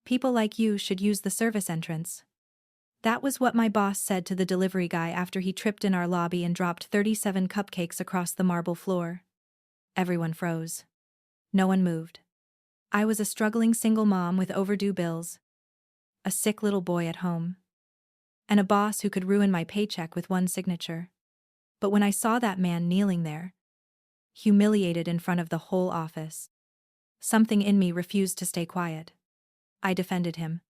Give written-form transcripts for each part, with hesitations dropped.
People like you should use the service entrance. That was what my boss said to the delivery guy after he tripped in our lobby and dropped 37 cupcakes across the marble floor. Everyone froze. No one moved. I was a struggling single mom with overdue bills, a sick little boy at home, and a boss who could ruin my paycheck with one signature. But when I saw that man kneeling there, humiliated in front of the whole office, something in me refused to stay quiet. I defended him,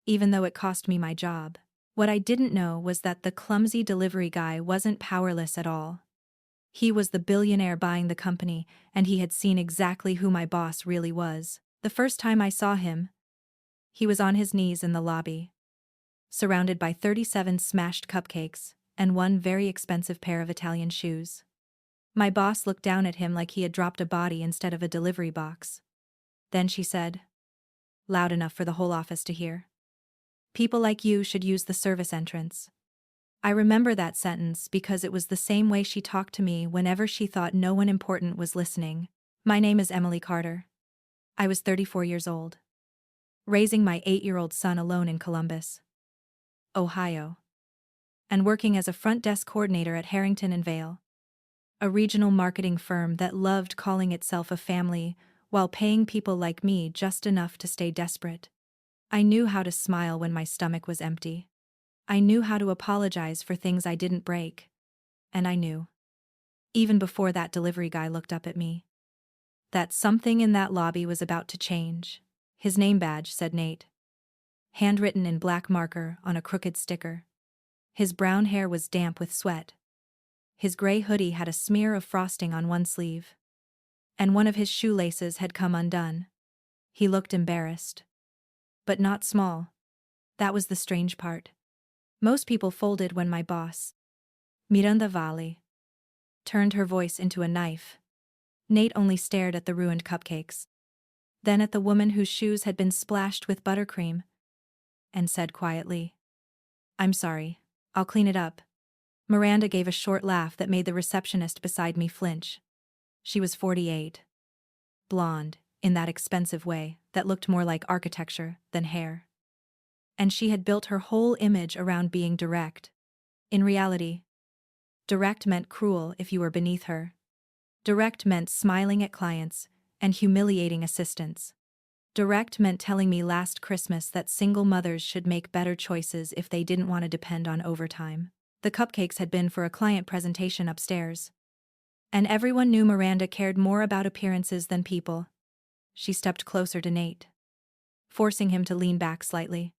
even though it cost me my job. What I didn't know was that the clumsy delivery guy wasn't powerless at all. He was the billionaire buying the company, and he had seen exactly who my boss really was. The first time I saw him, he was on his knees in the lobby, surrounded by 37 smashed cupcakes and one very expensive pair of Italian shoes. My boss looked down at him like he had dropped a body instead of a delivery box. Then she said, loud enough for the whole office to hear, "People like you should use the service entrance." I remember that sentence because it was the same way she talked to me whenever she thought no one important was listening. My name is Emily Carter. I was 34 years old, raising my 8-year-old son alone in Columbus, Ohio, and working as a front desk coordinator at Harrington and Vale, a regional marketing firm that loved calling itself a family while paying people like me just enough to stay desperate. I knew how to smile when my stomach was empty. I knew how to apologize for things I didn't break. And I knew, even before that delivery guy looked up at me, that something in that lobby was about to change. His name badge said Nate, handwritten in black marker on a crooked sticker. His brown hair was damp with sweat. His gray hoodie had a smear of frosting on one sleeve, and one of his shoelaces had come undone. He looked embarrassed, but not small. That was the strange part. Most people folded when my boss, Miranda Valley, turned her voice into a knife. Nate only stared at the ruined cupcakes, then at the woman whose shoes had been splashed with buttercream, and said quietly, "I'm sorry, I'll clean it up." Miranda gave a short laugh that made the receptionist beside me flinch. She was 48, blonde, in that expensive way that looked more like architecture than hair. And she had built her whole image around being direct. In reality, direct meant cruel if you were beneath her. Direct meant smiling at clients and humiliating assistants. Direct meant telling me last Christmas that single mothers should make better choices if they didn't want to depend on overtime. The cupcakes had been for a client presentation upstairs, and everyone knew Miranda cared more about appearances than people. She stepped closer to Nate, forcing him to lean back slightly.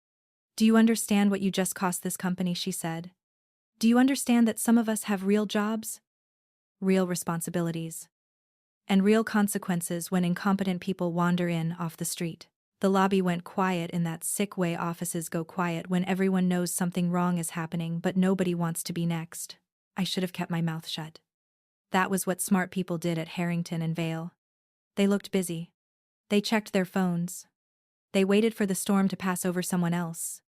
"Do you understand what you just cost this company?" she said. "Do you understand that some of us have real jobs, real responsibilities, and real consequences when incompetent people wander in off the street?" The lobby went quiet in that sick way offices go quiet when everyone knows something wrong is happening but nobody wants to be next. I should have kept my mouth shut. That was what smart people did at Harrington and Vale. They looked busy. They checked their phones. They waited for the storm to pass over someone else.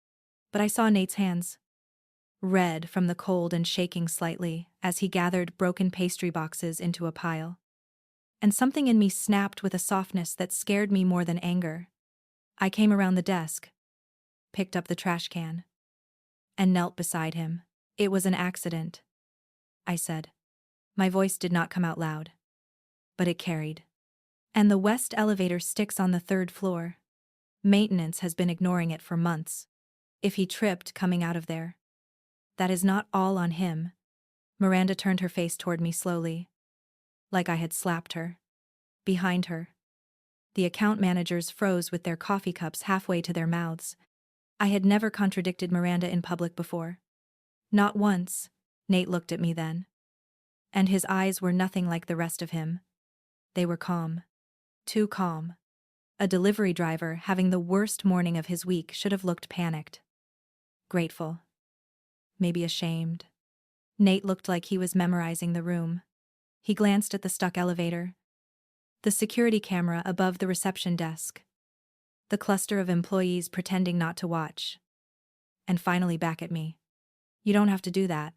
But I saw Nate's hands, red from the cold and shaking slightly, as he gathered broken pastry boxes into a pile. And something in me snapped with a softness that scared me more than anger. I came around the desk, picked up the trash can, and knelt beside him. "It was an accident," I said. My voice did not come out loud, but it carried. "And the west elevator sticks on the 3rd floor. Maintenance has been ignoring it for months. If he tripped coming out of there, that is not all on him." Miranda turned her face toward me slowly, like I had slapped her. Behind her, the account managers froze with their coffee cups halfway to their mouths. I had never contradicted Miranda in public before. Not once. Nate looked at me then, and his eyes were nothing like the rest of him. They were calm. Too calm. A delivery driver having the worst morning of his week should have looked panicked. Grateful. Maybe ashamed. Nate looked like he was memorizing the room. He glanced at the stuck elevator, the security camera above the reception desk, the cluster of employees pretending not to watch, and finally back at me. "You don't have to do that,"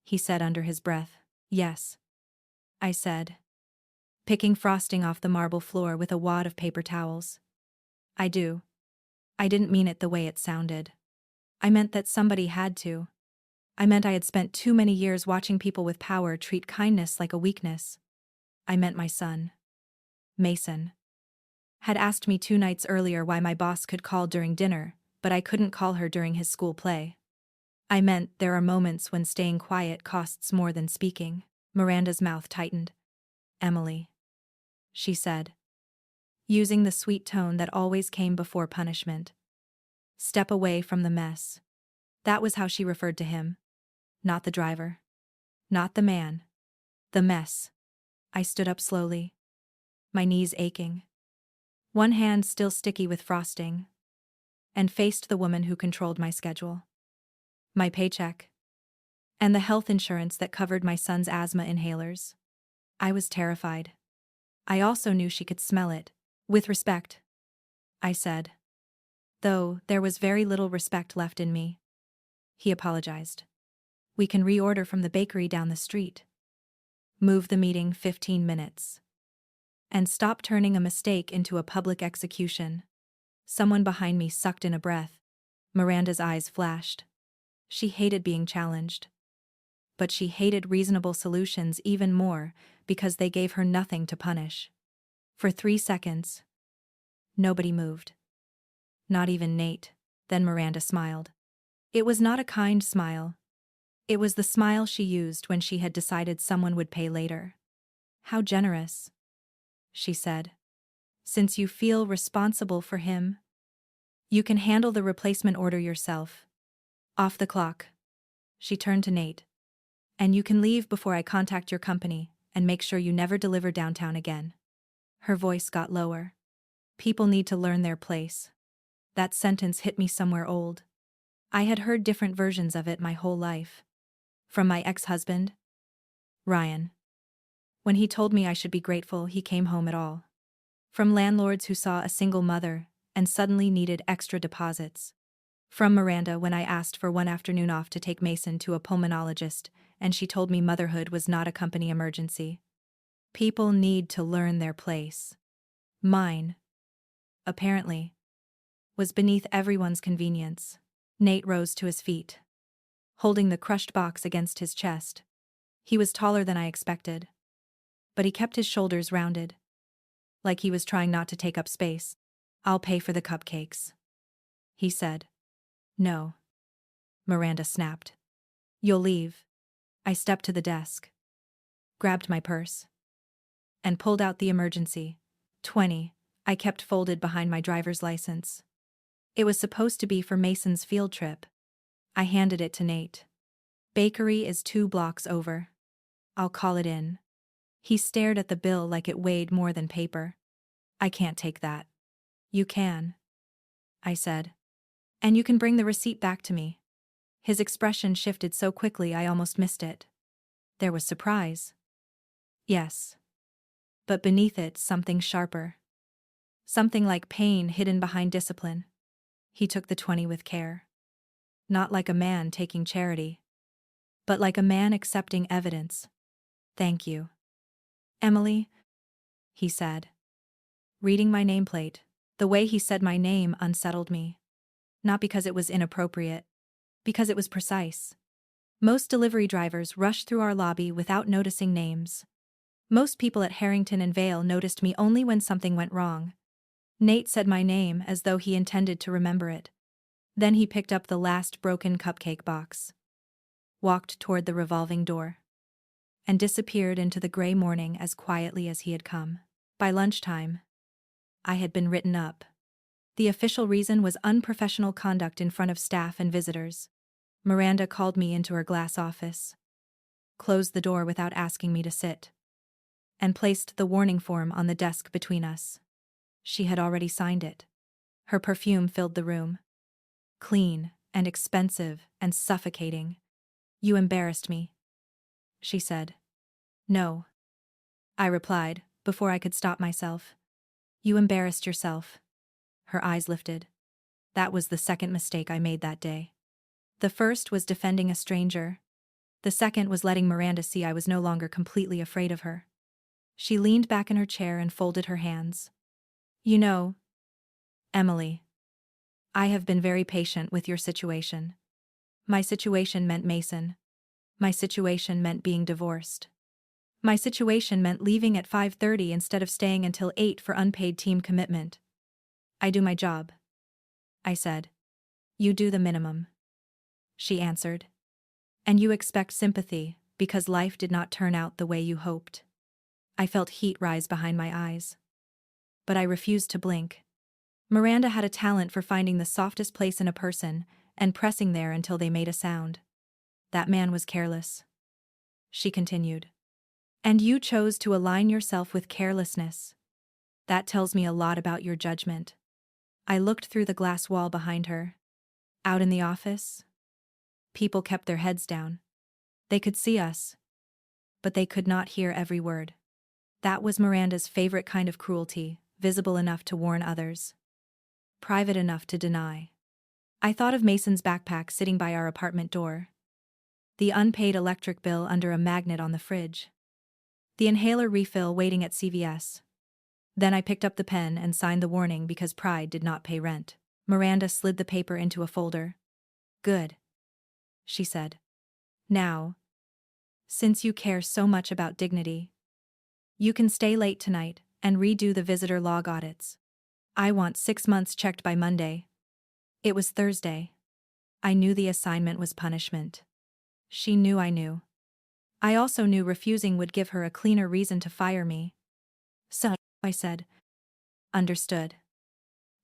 he said under his breath. "Yes," I said, picking frosting off the marble floor with a wad of paper towels. "I do. I didn't mean it the way it sounded. I meant that somebody had to. I meant I had spent too many years watching people with power treat kindness like a weakness. I meant my son, Mason, had asked me 2 nights earlier why my boss could call during dinner, but I couldn't call her during his school play. I meant there are moments when staying quiet costs more than speaking. Miranda's mouth tightened. Emily, she said, using the sweet tone that always came before punishment. Step away from the mess. That was how she referred to him. Not the driver. Not the man. The mess. I stood up slowly, my knees aching, one hand still sticky with frosting, and faced the woman who controlled my schedule, my paycheck, and the health insurance that covered my son's asthma inhalers. I was terrified. I also knew she could smell it. With respect, I said, though there was very little respect left in me. He apologized. We can reorder from the bakery down the street. Move the meeting 15 minutes. And stop turning a mistake into a public execution. Someone behind me sucked in a breath. Miranda's eyes flashed. She hated being challenged. But she hated reasonable solutions even more because they gave her nothing to punish. For 3 seconds, nobody moved. Not even Nate. Then Miranda smiled. It was not a kind smile. It was the smile she used when she had decided someone would pay later. How generous, she said. Since you feel responsible for him, you can handle the replacement order yourself. Off the clock. She turned to Nate. And you can leave before I contact your company and make sure you never deliver downtown again. Her voice got lower. People need to learn their place. That sentence hit me somewhere old. I had heard different versions of it my whole life. From my ex-husband, Ryan. When he told me I should be grateful he came home at all. From landlords who saw a single mother and suddenly needed extra deposits. From Miranda when I asked for one afternoon off to take Mason to a pulmonologist and she told me motherhood was not a company emergency. People need to learn their place. Mine, apparently, was beneath everyone's convenience. Nate rose to his feet, holding the crushed box against his chest. He was taller than I expected, but he kept his shoulders rounded, like he was trying not to take up space. I'll pay for the cupcakes, he said. No, Miranda snapped. You'll leave. I stepped to the desk, grabbed my purse, and pulled out the emergency 20 I kept folded behind my driver's license. It was supposed to be for Mason's field trip. I handed it to Nate. Bakery is 2 blocks over. I'll call it in. He stared at the bill like it weighed more than paper. I can't take that. You can, I said. And you can bring the receipt back to me. His expression shifted so quickly I almost missed it. There was surprise. Yes. But beneath it something sharper. Something like pain hidden behind discipline. He took the 20 with care. Not like a man taking charity, but like a man accepting evidence. Thank you, Emily, he said. Reading my nameplate, the way he said my name unsettled me. Not because it was inappropriate, because it was precise. Most delivery drivers rush through our lobby without noticing names. Most people at Harrington and Vale noticed me only when something went wrong. Nate said my name as though he intended to remember it. Then he picked up the last broken cupcake box, walked toward the revolving door, and disappeared into the gray morning as quietly as he had come. By lunchtime, I had been written up. The official reason was unprofessional conduct in front of staff and visitors. Miranda called me into her glass office, closed the door without asking me to sit, and placed the warning form on the desk between us. She had already signed it. Her perfume filled the room. Clean and expensive and suffocating. You embarrassed me, she said. No, I replied, before I could stop myself. You embarrassed yourself. Her eyes lifted. That was the second mistake I made that day. The first was defending a stranger. The second was letting Miranda see I was no longer completely afraid of her. She leaned back in her chair and folded her hands. You know, Emily, I have been very patient with your situation. My situation meant Mason. My situation meant being divorced. My situation meant leaving at 5:30 instead of staying until 8 for unpaid team commitment. I do my job, I said. You do the minimum, she answered. And you expect sympathy because life did not turn out the way you hoped. I felt heat rise behind my eyes. But I refused to blink. Miranda had a talent for finding the softest place in a person and pressing there until they made a sound. That man was careless, she continued. And you chose to align yourself with carelessness. That tells me a lot about your judgment. I looked through the glass wall behind her. Out in the office, people kept their heads down. They could see us, but they could not hear every word. That was Miranda's favorite kind of cruelty, visible enough to warn others, private enough to deny. I thought of Mason's backpack sitting by our apartment door, the unpaid electric bill under a magnet on the fridge, the inhaler refill waiting at CVS. Then I picked up the pen and signed the warning because pride did not pay rent. Miranda slid the paper into a folder. Good, she said. Now, since you care so much about dignity, you can stay late tonight and redo the visitor log audits. I want 6 months checked by Monday. It was Thursday. I knew the assignment was punishment. She knew I knew. I also knew refusing would give her a cleaner reason to fire me. So, I said, understood,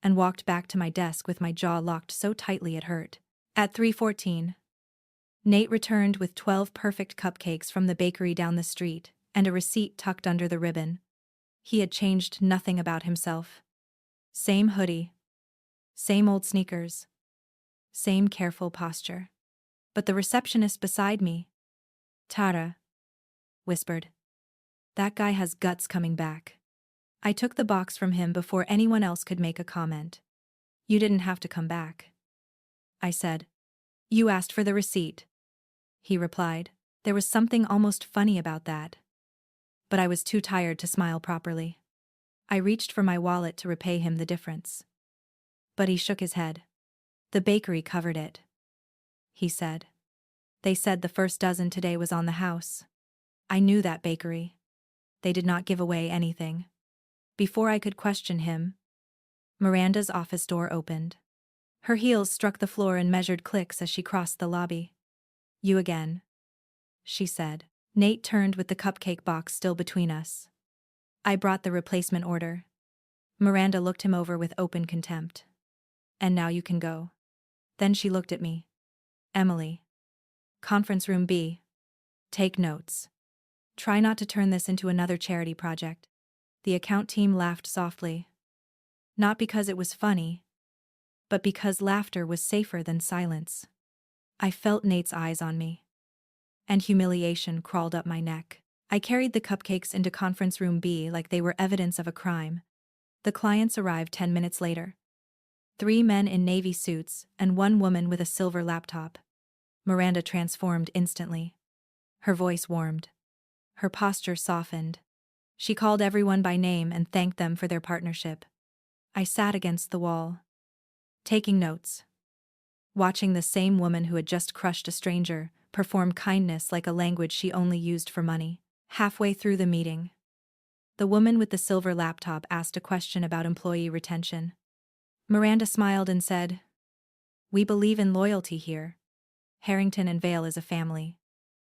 and walked back to my desk with my jaw locked so tightly it hurt. At 3:14, Nate returned with 12 perfect cupcakes from the bakery down the street and a receipt tucked under the ribbon. He had changed nothing about himself. Same hoodie, same old sneakers, same careful posture. But the receptionist beside me, Tara, whispered, that guy has guts coming back. I took the box from him before anyone else could make a comment. You didn't have to come back, I said. You asked for the receipt, he replied. There was something almost funny about that. But I was too tired to smile properly. I reached for my wallet to repay him the difference. But he shook his head. The bakery covered it, he said. They said the first dozen today was on the house. I knew that bakery. They did not give away anything. Before I could question him, Miranda's office door opened. Her heels struck the floor and measured clicks as she crossed the lobby. You again, she said. Nate turned with the cupcake box still between us. I brought the replacement order. Miranda looked him over with open contempt. And now you can go. Then she looked at me. Emily. Conference room B. Take notes. Try not to turn this into another charity project. The account team laughed softly. Not because it was funny, but because laughter was safer than silence. I felt Nate's eyes on me, and humiliation crawled up my neck. I carried the cupcakes into conference room B like they were evidence of a crime. The clients arrived 10 minutes later. 3 men in navy suits and 1 woman with a silver laptop. Miranda transformed instantly. Her voice warmed. Her posture softened. She called everyone by name and thanked them for their partnership. I sat against the wall, taking notes, watching the same woman who had just crushed a stranger perform kindness like a language she only used for money. Halfway through the meeting, the woman with the silver laptop asked a question about employee retention. Miranda smiled and said, "We believe in loyalty here. Harrington and Vale is a family.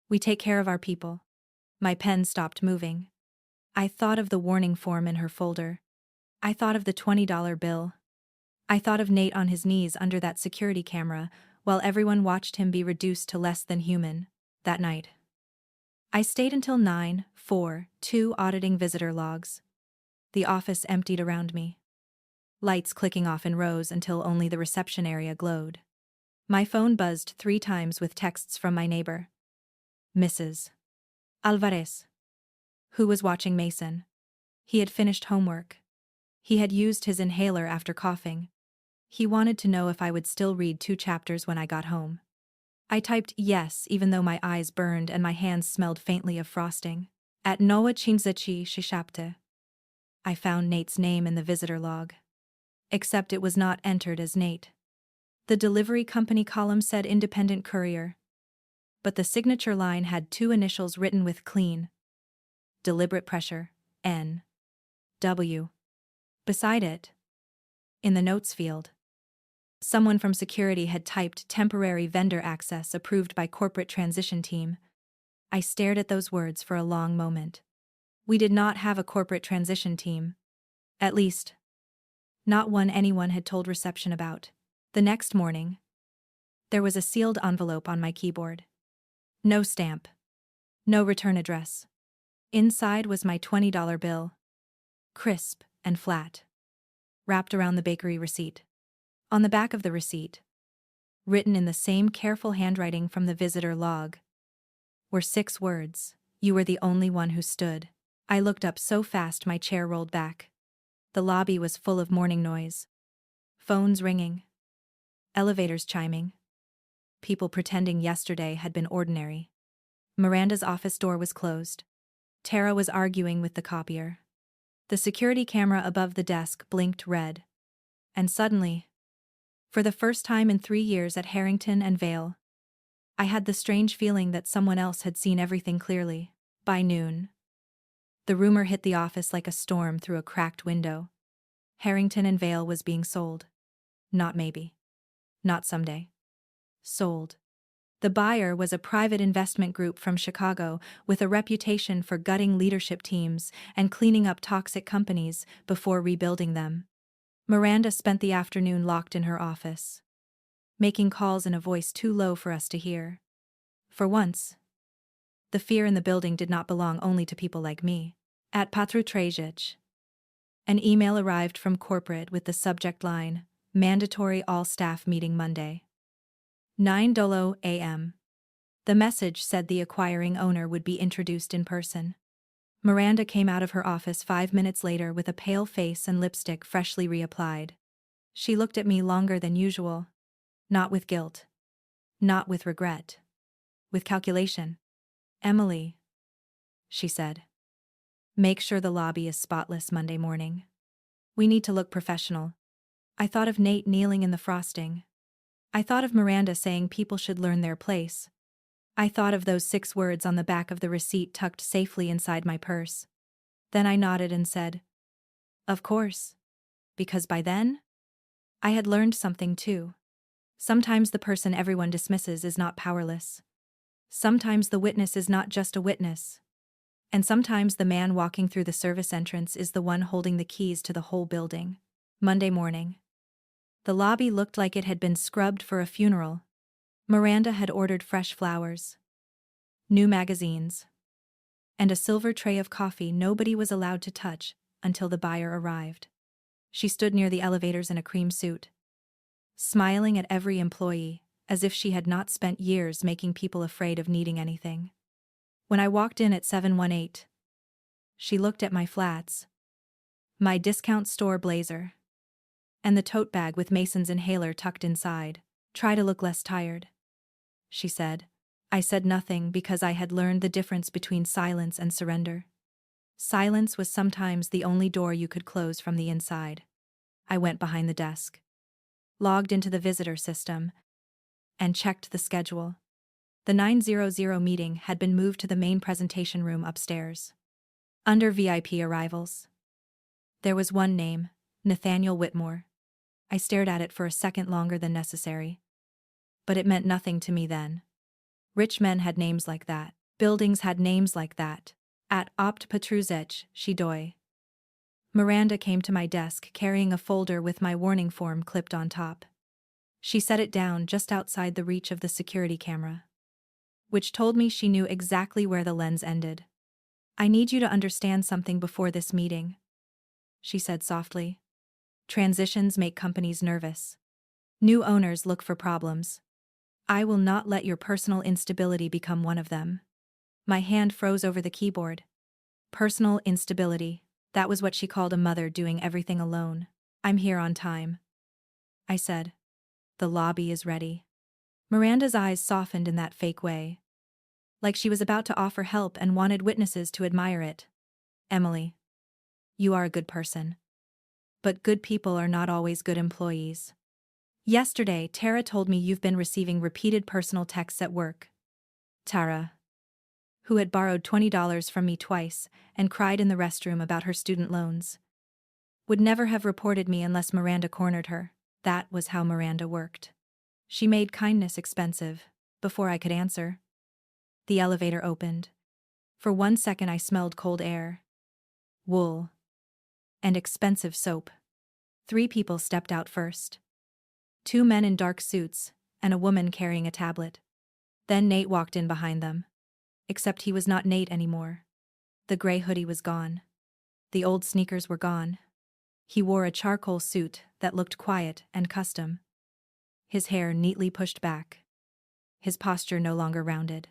We take care of our people." My pen stopped moving. I thought of the warning form in her folder. I thought of the $20 bill. I thought of Nate on his knees under that security camera while everyone watched him be reduced to less than human. That night, I stayed until 9:42 auditing visitor logs. The office emptied around me. Lights clicking off in rows until only the reception area glowed. My phone buzzed 3 times with texts from my neighbor, Mrs. Alvarez, who was watching Mason. He had finished homework. He had used his inhaler after coughing. He wanted to know if I would still read 2 chapters when I got home. I typed yes, even though my eyes burned and my hands smelled faintly of frosting. At Noa Chimzachi Shishapte. I found Nate's name in the visitor log. Except it was not entered as Nate. The delivery company column said independent courier, but the signature line had two initials written with clean, deliberate pressure, N. W. Beside it, in the notes field, someone from security had typed temporary vendor access approved by corporate transition team. I stared at those words for a long moment. We did not have a corporate transition team. At least, not one anyone had told reception about. The next morning, there was a sealed envelope on my keyboard. No stamp. No return address. Inside was my $20 bill. Crisp and flat. Wrapped around the bakery receipt. On the back of the receipt, written in the same careful handwriting from the visitor log, were 6 words. You were the only one who stood. I looked up so fast my chair rolled back. The lobby was full of morning noise. Phones ringing. Elevators chiming. People pretending yesterday had been ordinary. Miranda's office door was closed. Tara was arguing with the copier. The security camera above the desk blinked red. And suddenly, for the first time in 3 years at Harrington and Vale, I had the strange feeling that someone else had seen everything clearly. By noon, the rumor hit the office like a storm through a cracked window. Harrington and Vale was being sold. Not maybe. Not someday. Sold. The buyer was a private investment group from Chicago with a reputation for gutting leadership teams and cleaning up toxic companies before rebuilding them. Miranda spent the afternoon locked in her office, making calls in a voice too low for us to hear. For once, the fear in the building did not belong only to people like me. At Patru Trajic, an email arrived from corporate with the subject line, Mandatory All-Staff Meeting Monday. 9:00 a.m. The message said the acquiring owner would be introduced in person. Miranda came out of her office 5 minutes later with a pale face and lipstick freshly reapplied. She looked at me longer than usual. Not with guilt. Not with regret. With calculation. Emily, she said. Make sure the lobby is spotless Monday morning. We need to look professional. I thought of Nate kneeling in the frosting. I thought of Miranda saying people should learn their place. I thought of those 6 words on the back of the receipt tucked safely inside my purse. Then I nodded and said, of course. Because by then, I had learned something too. Sometimes the person everyone dismisses is not powerless. Sometimes the witness is not just a witness. And sometimes the man walking through the service entrance is the one holding the keys to the whole building. Monday morning. The lobby looked like it had been scrubbed for a funeral. Miranda had ordered fresh flowers, new magazines, and a silver tray of coffee nobody was allowed to touch until the buyer arrived. She stood near the elevators in a cream suit, smiling at every employee, as if she had not spent years making people afraid of needing anything. When I walked in at 718, she looked at my flats, my discount store blazer, and the tote bag with Mason's inhaler tucked inside. Try to look less tired, she said. I said nothing because I had learned the difference between silence and surrender. Silence was sometimes the only door you could close from the inside. I went behind the desk, logged into the visitor system, and checked the schedule. The 900 meeting had been moved to the main presentation room upstairs. Under VIP arrivals, there was one name, Nathaniel Whitmore. I stared at it for a second longer than necessary. But it meant nothing to me then. Rich men had names like that. Buildings had names like that. At Opt Patruzec, Shidoy. Miranda came to my desk carrying a folder with my warning form clipped on top. She set it down just outside the reach of the security camera, which told me she knew exactly where the lens ended. I need you to understand something before this meeting, she said softly. Transitions make companies nervous. New owners look for problems. I will not let your personal instability become one of them. My hand froze over the keyboard. Personal instability. That was what she called a mother doing everything alone. I'm here on time, I said. The lobby is ready. Miranda's eyes softened in that fake way, like she was about to offer help and wanted witnesses to admire it. Emily, you are a good person. But good people are not always good employees. Yesterday, Tara told me you've been receiving repeated personal texts at work. Tara, who had borrowed $20 from me twice and cried in the restroom about her student loans, would never have reported me unless Miranda cornered her. That was how Miranda worked. She made kindness expensive. Before I could answer, the elevator opened. For 1 second I smelled cold air, wool, and expensive soap. 3 people stepped out first. 2 men in dark suits, and a woman carrying a tablet. Then Nate walked in behind them. Except he was not Nate anymore. The gray hoodie was gone. The old sneakers were gone. He wore a charcoal suit that looked quiet and custom. His hair neatly pushed back. His posture no longer rounded.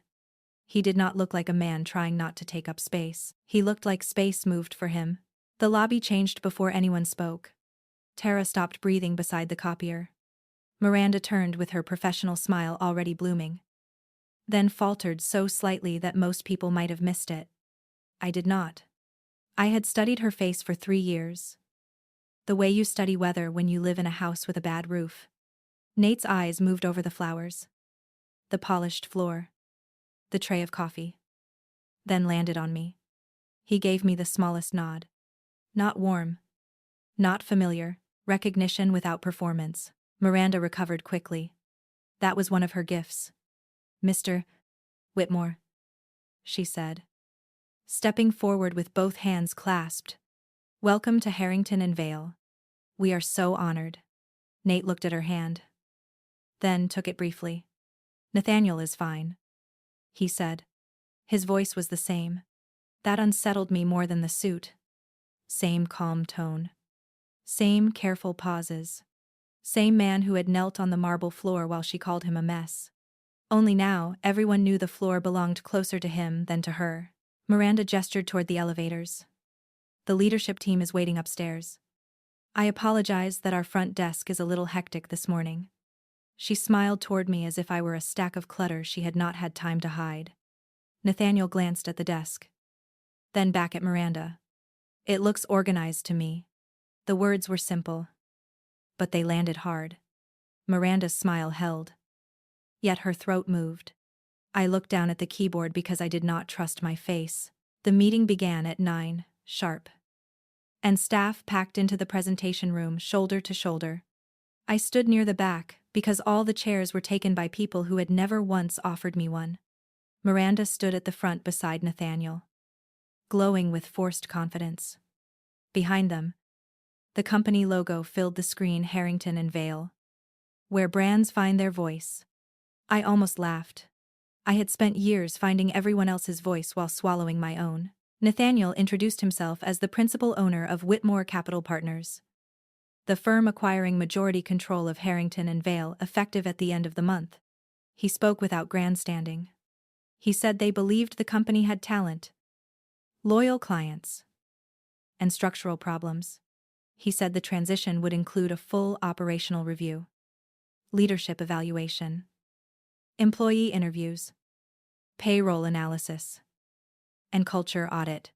He did not look like a man trying not to take up space. He looked like space moved for him. The lobby changed before anyone spoke. Tara stopped breathing beside the copier. Miranda turned with her professional smile already blooming. Then faltered so slightly that most people might have missed it. I did not. I had studied her face for 3 years. The way you study weather when you live in a house with a bad roof. Nate's eyes moved over the flowers, the polished floor, the tray of coffee. Then landed on me. He gave me the smallest nod. Not warm. Not familiar. Recognition without performance. Miranda recovered quickly. That was one of her gifts. Mr. Whitmore, she said, stepping forward with both hands clasped. Welcome to Harrington and Vale. We are so honored. Nate looked at her hand. Then took it briefly. Nathaniel is fine, he said. His voice was the same. That unsettled me more than the suit. Same calm tone. Same careful pauses. Same man who had knelt on the marble floor while she called him a mess. Only now, everyone knew the floor belonged closer to him than to her. Miranda gestured toward the elevators. The leadership team is waiting upstairs. I apologize that our front desk is a little hectic this morning. She smiled toward me as if I were a stack of clutter she had not had time to hide. Nathaniel glanced at the desk. Then back at Miranda. It looks organized to me. The words were simple. But they landed hard. Miranda's smile held. Yet her throat moved. I looked down at the keyboard because I did not trust my face. The meeting began at 9 sharp. And staff packed into the presentation room shoulder to shoulder. I stood near the back because all the chairs were taken by people who had never once offered me one. Miranda stood at the front beside Nathaniel, glowing with forced confidence. Behind them, the company logo filled the screen. Harrington and Vale, where brands find their voice. I almost laughed. I had spent years finding everyone else's voice while swallowing my own. Nathaniel introduced himself as the principal owner of Whitmore Capital Partners, the firm acquiring majority control of Harrington and Vale effective at the end of the month. He spoke without grandstanding. He said they believed the company had talent, loyal clients, and structural problems. He said the transition would include a full operational review, leadership evaluation, employee interviews, payroll analysis, and culture audit.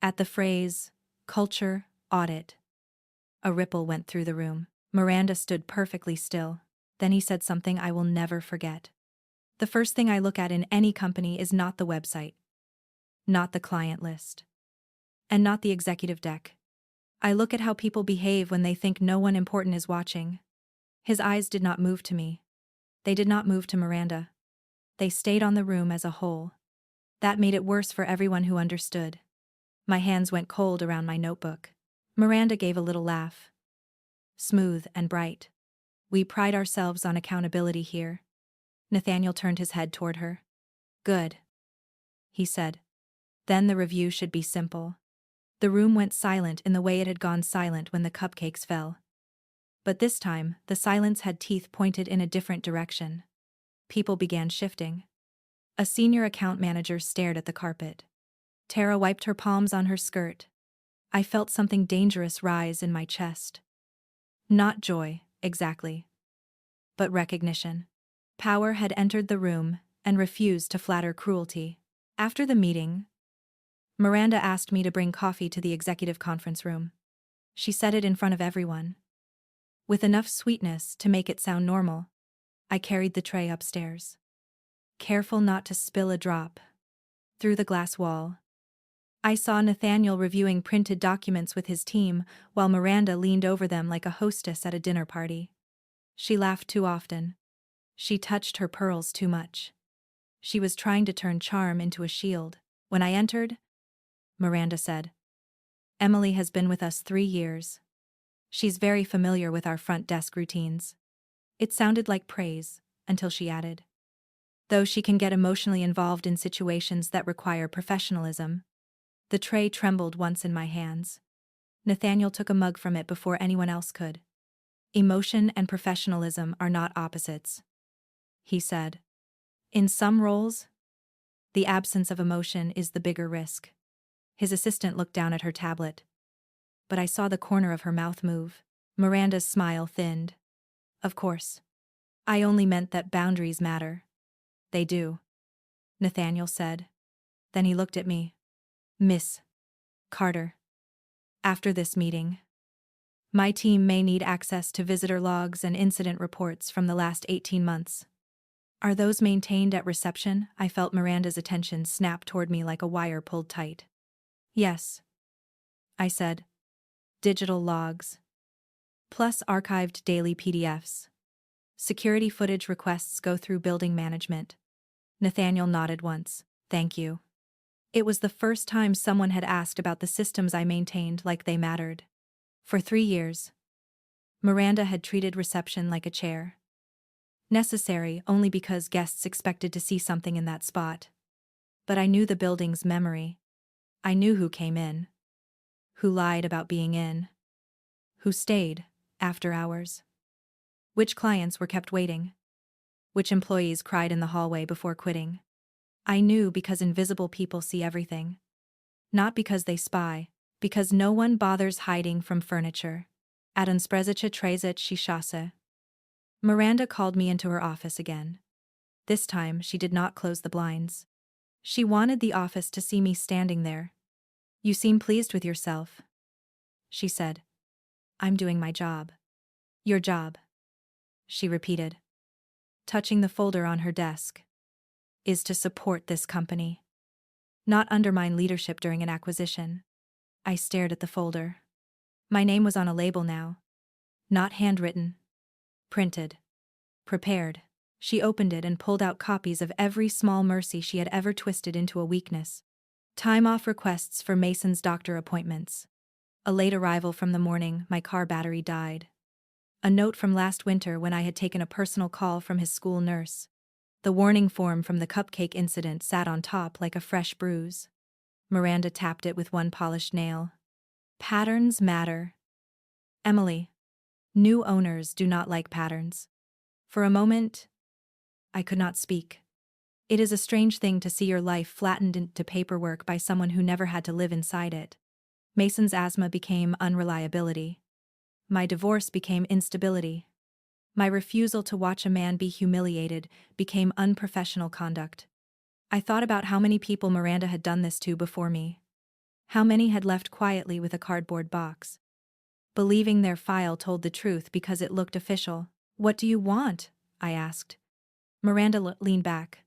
At the phrase, culture audit, a ripple went through the room. Miranda stood perfectly still. Then he said something I will never forget. The first thing I look at in any company is not the website, not the client list, and not the executive deck. I look at how people behave when they think no one important is watching. His eyes did not move to me. They did not move to Miranda. They stayed on the room as a whole. That made it worse for everyone who understood. My hands went cold around my notebook. Miranda gave a little laugh. Smooth and bright. We pride ourselves on accountability here. Nathaniel turned his head toward her. Good, he said. Then the review should be simple. The room went silent in the way it had gone silent when the cupcakes fell. But this time, the silence had teeth pointed in a different direction. People began shifting. A senior account manager stared at the carpet. Tara wiped her palms on her skirt. I felt something dangerous rise in my chest. Not joy, exactly, but recognition. Power had entered the room and refused to flatter cruelty. After the meeting, Miranda asked me to bring coffee to the executive conference room. She said it in front of everyone. with enough sweetness to make it sound normal. I carried the tray upstairs, careful not to spill a drop. Through the glass wall, I saw Nathaniel reviewing printed documents with his team while Miranda leaned over them like a hostess at a dinner party. She laughed too often. She touched her pearls too much. She was trying to turn charm into a shield. When I entered, Miranda said, "Emily has been with us 3 years. She's very familiar with our front desk routines." It sounded like praise, until she added, "Though she can get emotionally involved in situations that require professionalism." The tray trembled once in my hands. Nathaniel took a mug from it before anyone else could. "Emotion and professionalism are not opposites," he said. "In some roles, the absence of emotion is the bigger risk." His assistant looked down at her tablet. But I saw the corner of her mouth move. Miranda's smile thinned. "Of course. I only meant that boundaries matter." "They do," Nathaniel said. Then he looked at me. "Miss Carter, after this meeting, my team may need access to visitor logs and incident reports from the last 18 months. Are those maintained at reception?" I felt Miranda's attention snap toward me like a wire pulled tight. "Yes," I said. "Digital logs, plus archived daily PDFs. Security footage requests go through building management." Nathaniel nodded once. "Thank you." It was the first time someone had asked about the systems I maintained like they mattered. For 3 years, Miranda had treated reception like a chair. Necessary only because guests expected to see something in that spot. But I knew the building's memory. I knew who came in, who lied about being in, who stayed after hours, which clients were kept waiting, which employees cried in the hallway before quitting. I knew because invisible people see everything. Not because they spy, because no one bothers hiding from furniture. At unsprezeche trezeche chasse. Miranda called me into her office again. This time she did not close the blinds. She wanted the office to see me standing there. "You seem pleased with yourself," she said. "I'm doing my job." "Your job," she repeated, touching the folder on her desk, "is to support this company, not undermine leadership during an acquisition." I stared at the folder. My name was on a label now. Not handwritten. Printed. Prepared. She opened it and pulled out copies of every small mercy she had ever twisted into a weakness. Time off requests for Mason's doctor appointments. A late arrival from the morning my car battery died. A note from last winter when I had taken a personal call from his school nurse. The warning form from the cupcake incident sat on top like a fresh bruise. Miranda tapped it with one polished nail. "Patterns matter. Emily, new owners do not like patterns." For a moment, I could not speak. It is a strange thing to see your life flattened into paperwork by someone who never had to live inside it. Mason's asthma became unreliability. My divorce became instability. My refusal to watch a man be humiliated became unprofessional conduct. I thought about how many people Miranda had done this to before me. How many had left quietly with a cardboard box, believing their file told the truth because it looked official. "What do you want?" I asked. Miranda leaned back,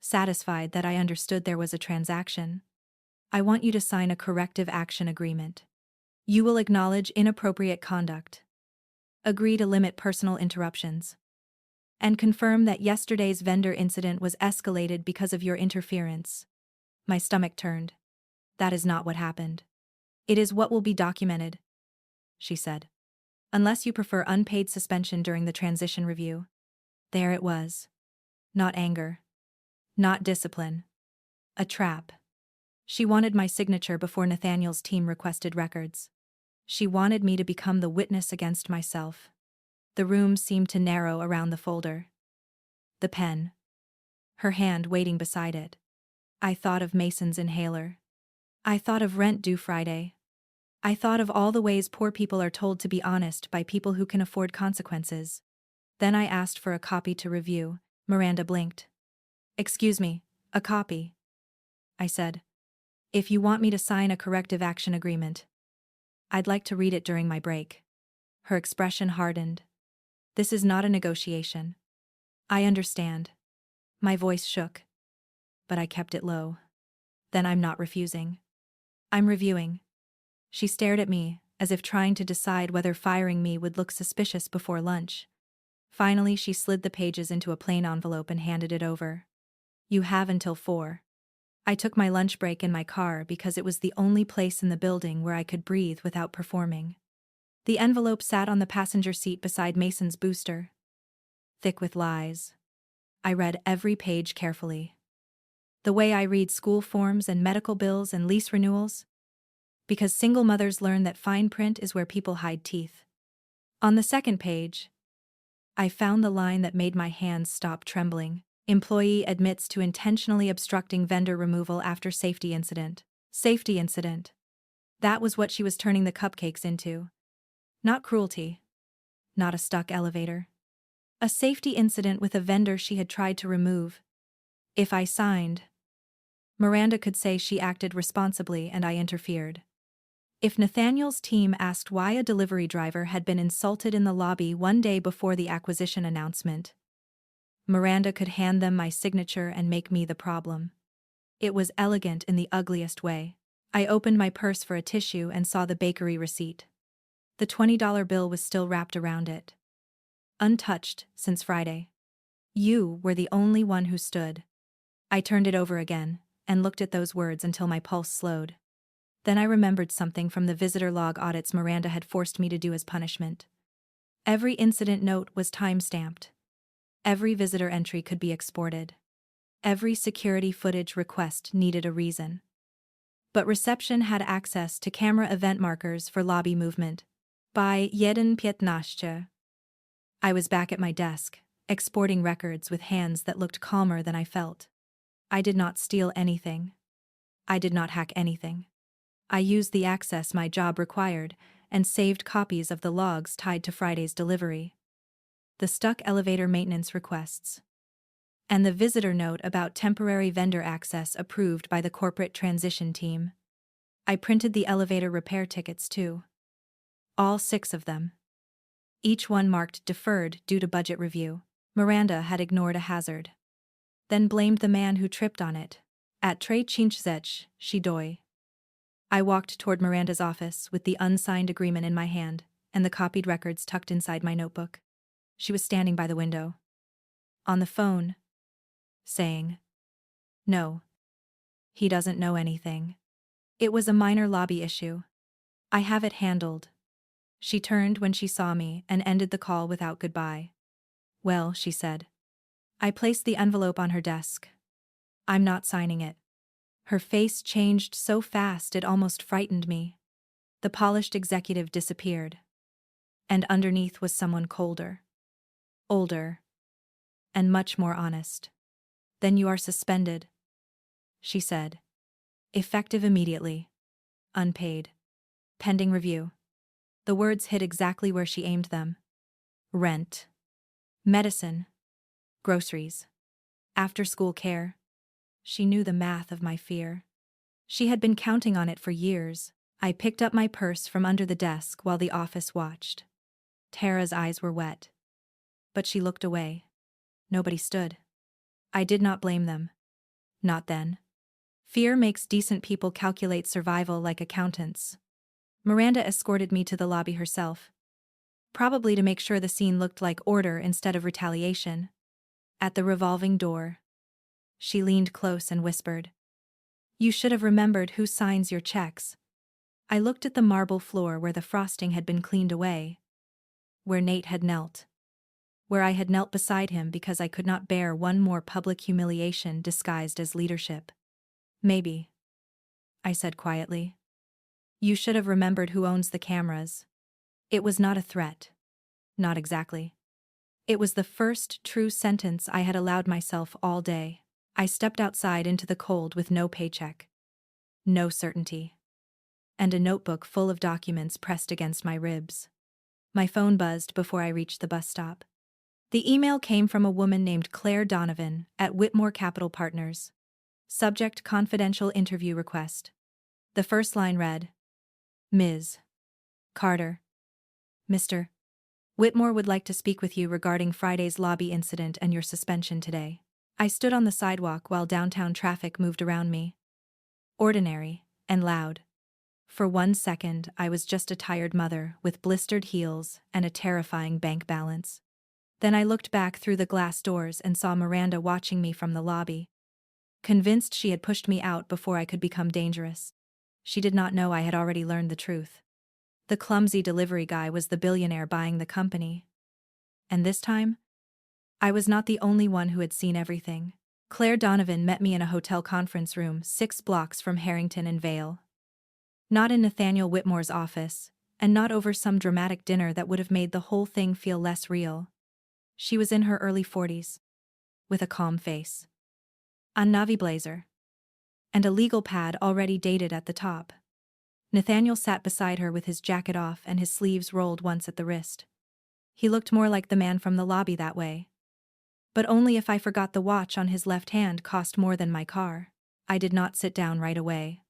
satisfied that I understood there was a transaction. "I want you to sign a corrective action agreement. You will acknowledge inappropriate conduct, agree to limit personal interruptions, and confirm that yesterday's vendor incident was escalated because of your interference." My stomach turned. "That is not what happened." "It is what will be documented," she said. "Unless you prefer unpaid suspension during the transition review." There it was. Not anger. Not discipline. A trap. She wanted my signature before Nathaniel's team requested records. She wanted me to become the witness against myself. The room seemed to narrow around the folder. The pen. Her hand waiting beside it. I thought of Mason's inhaler. I thought of rent due Friday. I thought of all the ways poor people are told to be honest by people who can afford consequences. Then I asked for a copy to review. Miranda blinked. "Excuse me, a copy?" I said. "If you want me to sign a corrective action agreement, I'd like to read it during my break." Her expression hardened. This is not a negotiation. I understand. My voice shook, but I kept it low. Then I'm not refusing. I'm reviewing. She stared at me, as if trying to decide whether firing me would look suspicious before lunch. Finally, she slid the pages into a plain envelope and handed it over. You have until 4. I took my lunch break in my car because it was the only place in the building where I could breathe without performing. The envelope sat on the passenger seat beside Mason's booster. Thick with lies. I read every page carefully. The way I read school forms and medical bills and lease renewals. Because single mothers learn that fine print is where people hide teeth. On the second page, I found the line that made my hands stop trembling. Employee admits to intentionally obstructing vendor removal after safety incident. Safety incident. That was what she was turning the cupcakes into. Not cruelty. Not a stuck elevator. A safety incident with a vendor she had tried to remove. If I signed, Miranda could say she acted responsibly and I interfered. If Nathaniel's team asked why a delivery driver had been insulted in the lobby one day before the acquisition announcement, Miranda could hand them my signature and make me the problem. It was elegant in the ugliest way. I opened my purse for a tissue and saw the bakery receipt. The $20 bill was still wrapped around it. Untouched since Friday. You were the only one who stood. I turned it over again and looked at those words until my pulse slowed. Then I remembered something from the visitor log audits Miranda had forced me to do as punishment. Every incident note was time-stamped. Every visitor entry could be exported. Every security footage request needed a reason. But reception had access to camera event markers for lobby movement. By 1:15. I was back at my desk, exporting records with hands that looked calmer than I felt. I did not steal anything. I did not hack anything. I used the access my job required and saved copies of the logs tied to Friday's delivery. The stuck elevator maintenance requests. And the visitor note about temporary vendor access approved by the corporate transition team. I printed the elevator repair tickets too. All 6 of them. Each one marked deferred due to budget review. Miranda had ignored a hazard. Then blamed the man who tripped on it. At Trey Chinchzech, Shidoy. I walked toward Miranda's office with the unsigned agreement in my hand and the copied records tucked inside my notebook. She was standing by the window. On the phone. Saying, "No. He doesn't know anything. It was a minor lobby issue. I have it handled." She turned when she saw me and ended the call without goodbye. "Well," she said. I placed the envelope on her desk. "I'm not signing it." Her face changed so fast it almost frightened me. The polished executive disappeared. And underneath was someone colder. Older. And much more honest. "Then you are suspended," she said. "Effective immediately. Unpaid. Pending review." The words hit exactly where she aimed them. Rent. Medicine. Groceries. After-school care. She knew the math of my fear. She had been counting on it for years. I picked up my purse from under the desk while the office watched. Tara's eyes were wet. But she looked away. Nobody stood. I did not blame them. Not then. Fear makes decent people calculate survival like accountants. Miranda escorted me to the lobby herself. Probably to make sure the scene looked like order instead of retaliation. At the revolving door, she leaned close and whispered, "You should have remembered who signs your checks." I looked at the marble floor where the frosting had been cleaned away. Where Nate had knelt. Where I had knelt beside him because I could not bear one more public humiliation disguised as leadership. "Maybe," I said quietly. "You should have remembered who owns the cameras." It was not a threat. Not exactly. It was the first true sentence I had allowed myself all day. I stepped outside into the cold with no paycheck. No certainty. And a notebook full of documents pressed against my ribs. My phone buzzed before I reached the bus stop. The email came from a woman named Claire Donovan at Whitmore Capital Partners. Subject: confidential interview request. The first line read, "Ms. Carter. Mr. Whitmore would like to speak with you regarding Friday's lobby incident and your suspension today. I stood on the sidewalk while downtown traffic moved around me. Ordinary and loud. For 1 second, I was just a tired mother with blistered heels and a terrifying bank balance. Then I looked back through the glass doors and saw Miranda watching me from the lobby. Convinced she had pushed me out before I could become dangerous. She did not know I had already learned the truth. The clumsy delivery guy was the billionaire buying the company. And this time, I was not the only one who had seen everything. Claire Donovan met me in a hotel conference room 6 blocks from Harrington and Vale. Not in Nathaniel Whitmore's office, and not over some dramatic dinner that would have made the whole thing feel less real. She was in her early 40s, with a calm face, a navy blazer, and a legal pad already dated at the top. Nathaniel sat beside her with his jacket off and his sleeves rolled once at the wrist. He looked more like the man from the lobby that way. But only if I forgot the watch on his left hand cost more than my car. I did not sit down right away.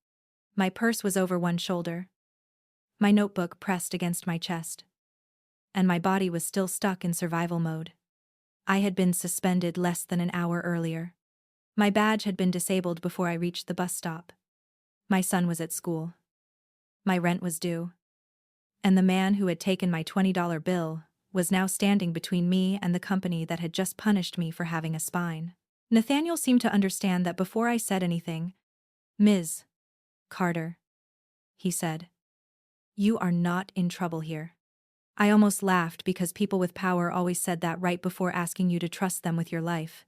My purse was over one shoulder, my notebook pressed against my chest, and my body was still stuck in survival mode. I had been suspended less than an hour earlier. My badge had been disabled before I reached the bus stop. My son was at school. My rent was due. And the man who had taken my $20 bill was now standing between me and the company that had just punished me for having a spine. Nathaniel seemed to understand that before I said anything. "Ms. Carter," he said, "you are not in trouble here." I almost laughed because people with power always said that right before asking you to trust them with your life.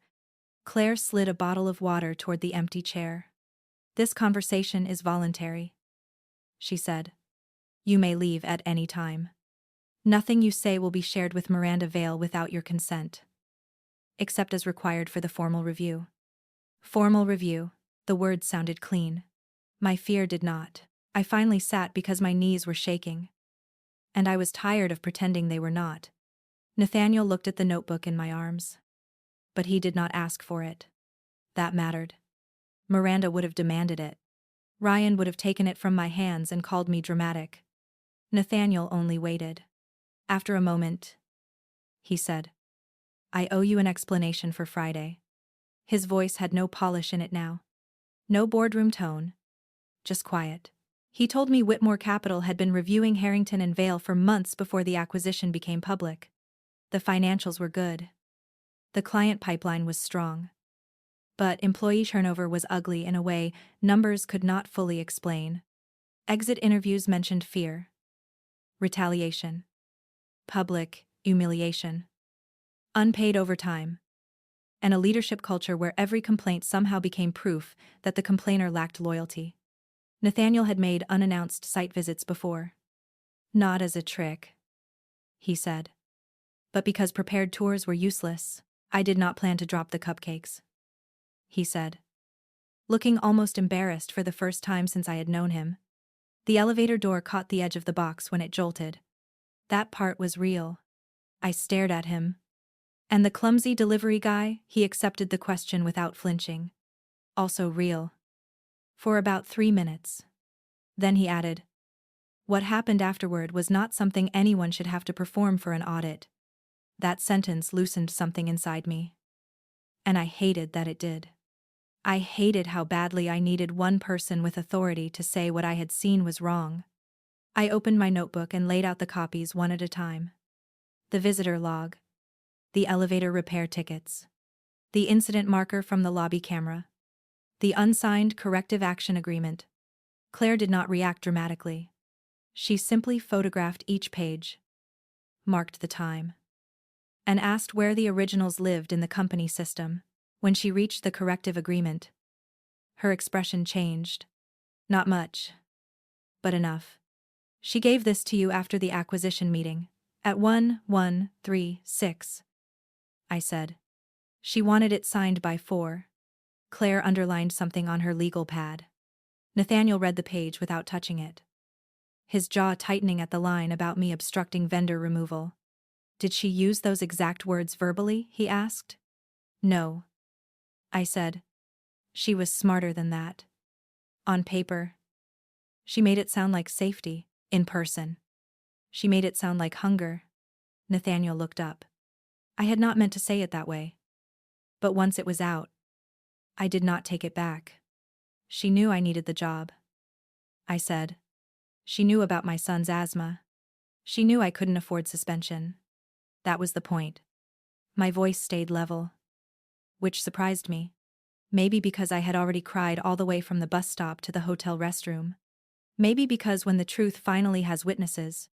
Claire slid a bottle of water toward the empty chair. "This conversation is voluntary," she said. "You may leave at any time. Nothing you say will be shared with Miranda Vale without your consent. Except as required for the formal review." Formal review. The words sounded clean. My fear did not. I finally sat because my knees were shaking. And I was tired of pretending they were not. Nathaniel looked at the notebook in my arms. But he did not ask for it. That mattered. Miranda would have demanded it. Ryan would have taken it from my hands and called me dramatic. Nathaniel only waited. After a moment, he said, "I owe you an explanation for Friday." His voice had no polish in it now. No boardroom tone. Just quiet. He told me Whitmore Capital had been reviewing Harrington and Vale for months before the acquisition became public. The financials were good. The client pipeline was strong. But employee turnover was ugly in a way numbers could not fully explain. Exit interviews mentioned fear, retaliation, public humiliation, unpaid overtime, and a leadership culture where every complaint somehow became proof that the complainer lacked loyalty. Nathaniel had made unannounced site visits before. Not as a trick, he said. But because prepared tours were useless, I did not plan to drop the cupcakes, he said, looking almost embarrassed for the first time since I had known him. The elevator door caught the edge of the box when it jolted. That part was real. I stared at him. And the clumsy delivery guy, he accepted the question without flinching. Also real. For about 3 minutes. Then he added, "What happened afterward was not something anyone should have to perform for an audit." That sentence loosened something inside me. And I hated that it did. I hated how badly I needed one person with authority to say what I had seen was wrong. I opened my notebook and laid out the copies one at a time. The visitor log. The elevator repair tickets. The incident marker from the lobby camera. The unsigned corrective action agreement. Claire did not react dramatically. She simply photographed each page, marked the time, and asked where the originals lived in the company system. When she reached the corrective agreement, her expression changed. "Not much, but enough. She gave this to you after the acquisition meeting, at 1136, I said. "She wanted it signed by 4. Claire underlined something on her legal pad. Nathaniel read the page without touching it. His jaw tightening at the line about me obstructing vendor removal. "Did she use those exact words verbally?" he asked. "No," I said. "She was smarter than that. On paper, she made it sound like safety. In person, she made it sound like hunger. Nathaniel looked up. I had not meant to say it that way. But once it was out, I did not take it back. She knew I needed the job. I said. She knew about my son's asthma. She knew I couldn't afford suspension. That was the point. My voice stayed level. Which surprised me. Maybe because I had already cried all the way from the bus stop to the hotel restroom. Maybe because when the truth finally has witnesses,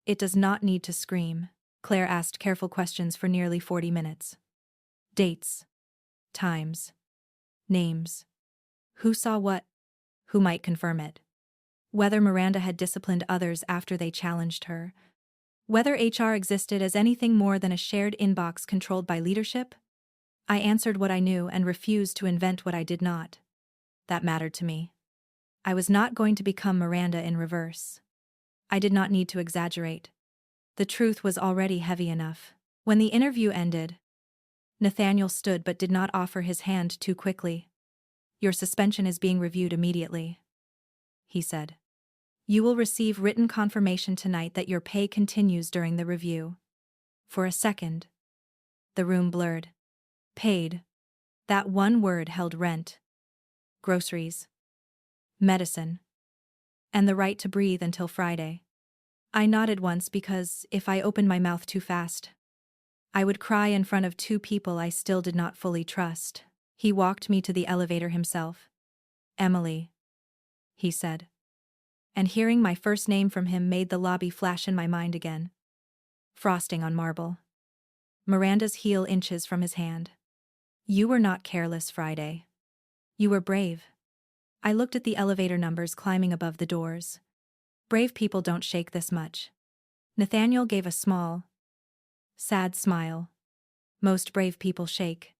it does not need to scream. Claire asked careful questions for nearly 40 minutes. Dates. Times. Names. Who saw what? Who might confirm it? Whether Miranda had disciplined others after they challenged her. Whether HR existed as anything more than a shared inbox controlled by leadership? I answered what I knew and refused to invent what I did not. That mattered to me. I was not going to become Miranda in reverse. I did not need to exaggerate. The truth was already heavy enough. When the interview ended, Nathaniel stood but did not offer his hand too quickly. Your suspension is being reviewed immediately, he said. You will receive written confirmation tonight that your pay continues during the review. For a second, the room blurred. Paid. That one word held rent. Groceries. Medicine. And the right to breathe until Friday. I nodded once because, if I opened my mouth too fast, I would cry in front of two people I still did not fully trust. He walked me to the elevator himself. Emily, he said. And hearing my first name from him made the lobby flash in my mind again. Frosting on marble. Miranda's heel inches from his hand. You were not careless, Friday. You were brave. I looked at the elevator numbers climbing above the doors. Brave people don't shake this much. Nathaniel gave a small, sad smile. Most brave people shake.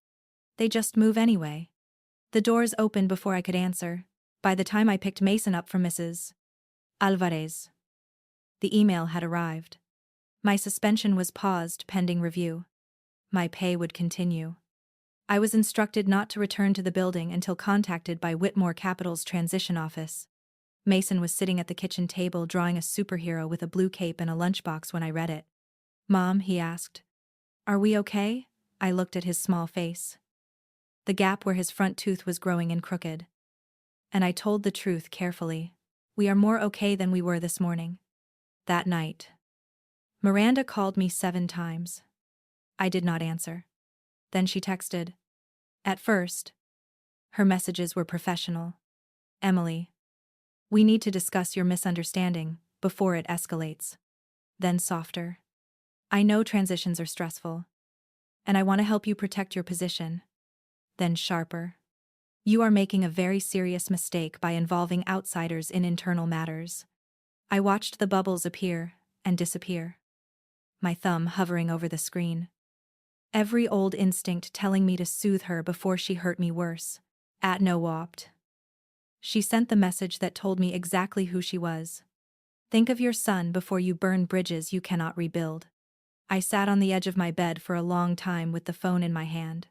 They just move anyway. The doors opened before I could answer. By the time I picked Mason up from Mrs. Alvarez, the email had arrived. My suspension was paused pending review. My pay would continue. I was instructed not to return to the building until contacted by Whitmore Capital's transition office. Mason was sitting at the kitchen table drawing a superhero with a blue cape and a lunchbox when I read it. Mom, he asked. Are we okay? I looked at his small face. The gap where his front tooth was growing in crooked. And I told the truth carefully. We are more okay than we were this morning. That night. Miranda called me 7 times. I did not answer. Then she texted. At first, her messages were professional. Emily, we need to discuss your misunderstanding before it escalates. Then softer. I know transitions are stressful, and I want to help you protect your position. Then sharper. You are making a very serious mistake by involving outsiders in internal matters. I watched the bubbles appear and disappear. My thumb hovering over the screen. Every old instinct telling me to soothe her before she hurt me worse. At no opt. She sent the message that told me exactly who she was. Think of your son before you burn bridges you cannot rebuild. I sat on the edge of my bed for a long time with the phone in my hand.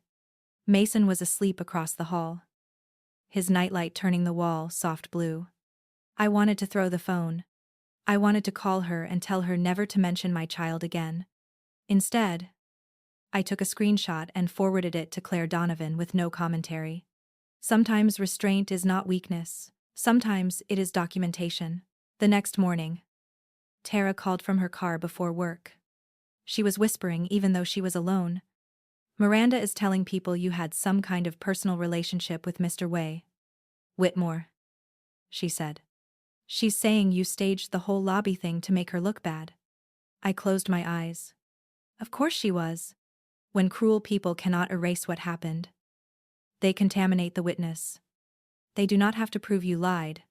Mason was asleep across the hall. His nightlight turning the wall soft blue. I wanted to throw the phone. I wanted to call her and tell her never to mention my child again. Instead, I took a screenshot and forwarded it to Claire Donovan with no commentary. Sometimes restraint is not weakness. Sometimes it is documentation. The next morning, Tara called from her car before work. She was whispering even though she was alone. Miranda is telling people you had some kind of personal relationship with Mr. Way. Whitmore, she said. She's saying you staged the whole lobby thing to make her look bad. I closed my eyes. Of course she was. When cruel people cannot erase what happened, they contaminate the witness. They do not have to prove you lied.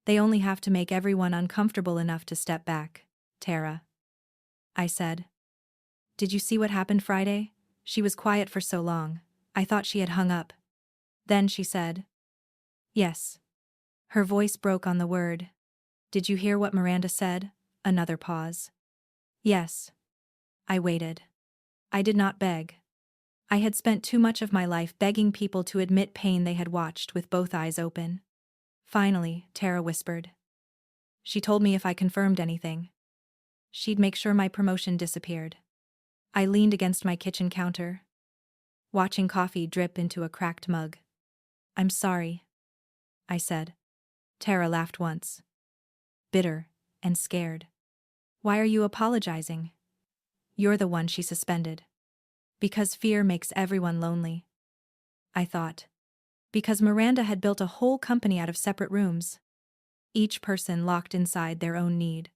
They only have to make everyone uncomfortable enough to step back. Tara, I said. Did you see what happened Friday? She was quiet for so long. I thought she had hung up. Then she said, yes. Her voice broke on the word. Did you hear what Miranda said? Another pause. Yes. I waited. I did not beg. I had spent too much of my life begging people to admit pain they had watched with both eyes open. Finally, Tara whispered. She told me if I confirmed anything, she'd make sure my promotion disappeared. I leaned against my kitchen counter, watching coffee drip into a cracked mug. "I'm sorry," I said. Tara laughed once, bitter and scared. "Why are you apologizing? You're the one she suspended." "Because fear makes everyone lonely," I thought. Because Miranda had built a whole company out of separate rooms, each person locked inside their own need.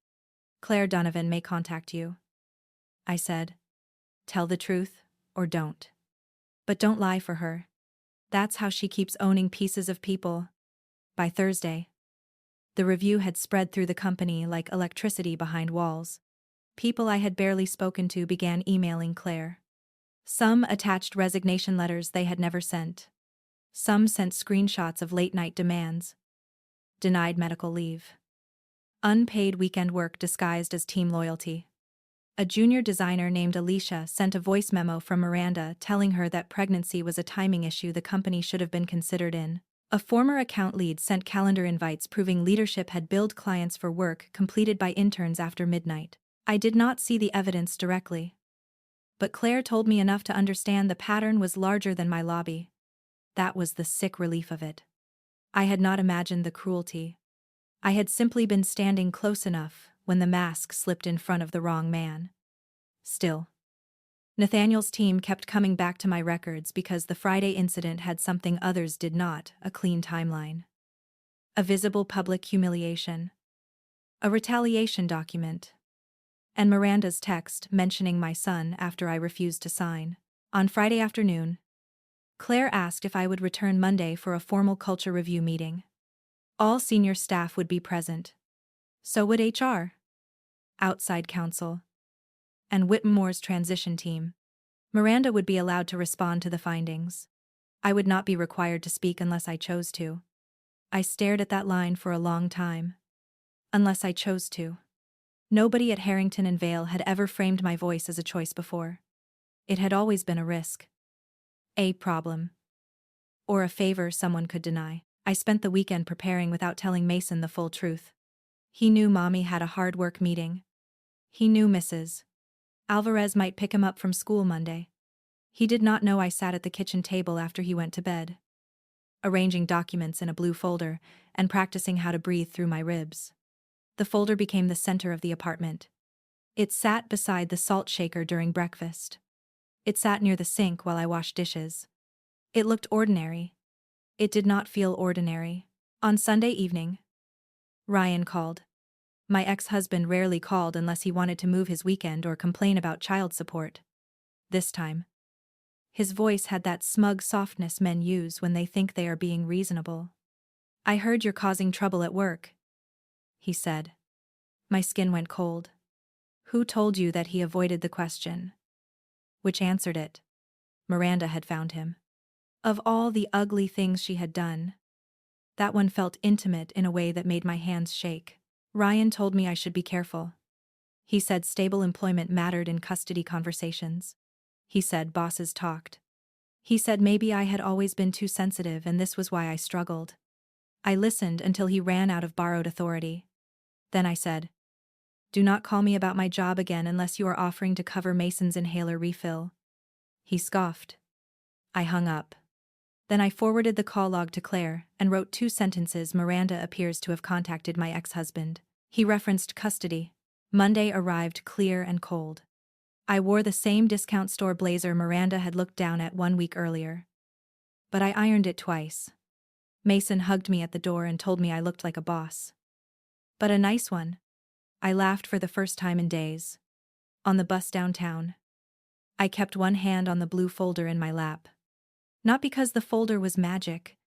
"Claire Donovan may contact you," I said. "Tell the truth, or don't. But don't lie for her. That's how she keeps owning pieces of people." By Thursday, the review had spread through the company like electricity behind walls. People I had barely spoken to began emailing Claire. Some attached resignation letters they had never sent. Some sent screenshots of late-night demands. Denied medical leave. Unpaid weekend work disguised as team loyalty. A junior designer named Alicia sent a voice memo from Miranda telling her that pregnancy was a timing issue the company should have been considered in. A former account lead sent calendar invites proving leadership had billed clients for work completed by interns after midnight. I did not see the evidence directly, but Claire told me enough to understand the pattern was larger than my lobby. That was the sick relief of it. I had not imagined the cruelty. I had simply been standing close enough when the mask slipped in front of the wrong man. Still, Nathaniel's team kept coming back to my records because the Friday incident had something others did not: a clean timeline. A visible public humiliation. A retaliation document. And Miranda's text mentioning my son after I refused to sign. On Friday afternoon, Claire asked if I would return Monday for a formal culture review meeting. All senior staff would be present. So would HR, outside counsel, and Whitmore's transition team. Miranda would be allowed to respond to the findings. I would not be required to speak unless I chose to. I stared at that line for a long time. Unless I chose to. Nobody at Harrington and Vale had ever framed my voice as a choice before. It had always been a risk. A problem. Or a favor someone could deny. I spent the weekend preparing without telling Mason the full truth. He knew Mommy had a hard work meeting. He knew Mrs. Alvarez might pick him up from school Monday. He did not know I sat at the kitchen table after he went to bed, arranging documents in a blue folder and practicing how to breathe through my ribs. The folder became the center of the apartment. It sat beside the salt shaker during breakfast. It sat near the sink while I washed dishes. It looked ordinary. It did not feel ordinary. On Sunday evening, Ryan called. My ex-husband rarely called unless he wanted to move his weekend or complain about child support. This time, his voice had that smug softness men use when they think they are being reasonable. "I heard you're causing trouble at work," he said. My skin went cold. Who told you that? He avoided the question. Which answered it? Miranda had found him. Of all the ugly things she had done, that one felt intimate in a way that made my hands shake. Ryan told me I should be careful. He said stable employment mattered in custody conversations. He said bosses talked. He said maybe I had always been too sensitive and this was why I struggled. I listened until he ran out of borrowed authority. Then I said, "Do not call me about my job again unless you are offering to cover Mason's inhaler refill." He scoffed. I hung up. Then I forwarded the call log to Claire and wrote 2 sentences. "Miranda appears to have contacted my ex-husband." He referenced custody. Monday arrived clear and cold. I wore the same discount store blazer Miranda had looked down at 1 week earlier. But I ironed it twice. Mason hugged me at the door and told me I looked like a boss. But a nice one. I laughed for the first time in days. On the bus downtown, I kept one hand on the blue folder in my lap. Not because the folder was magic,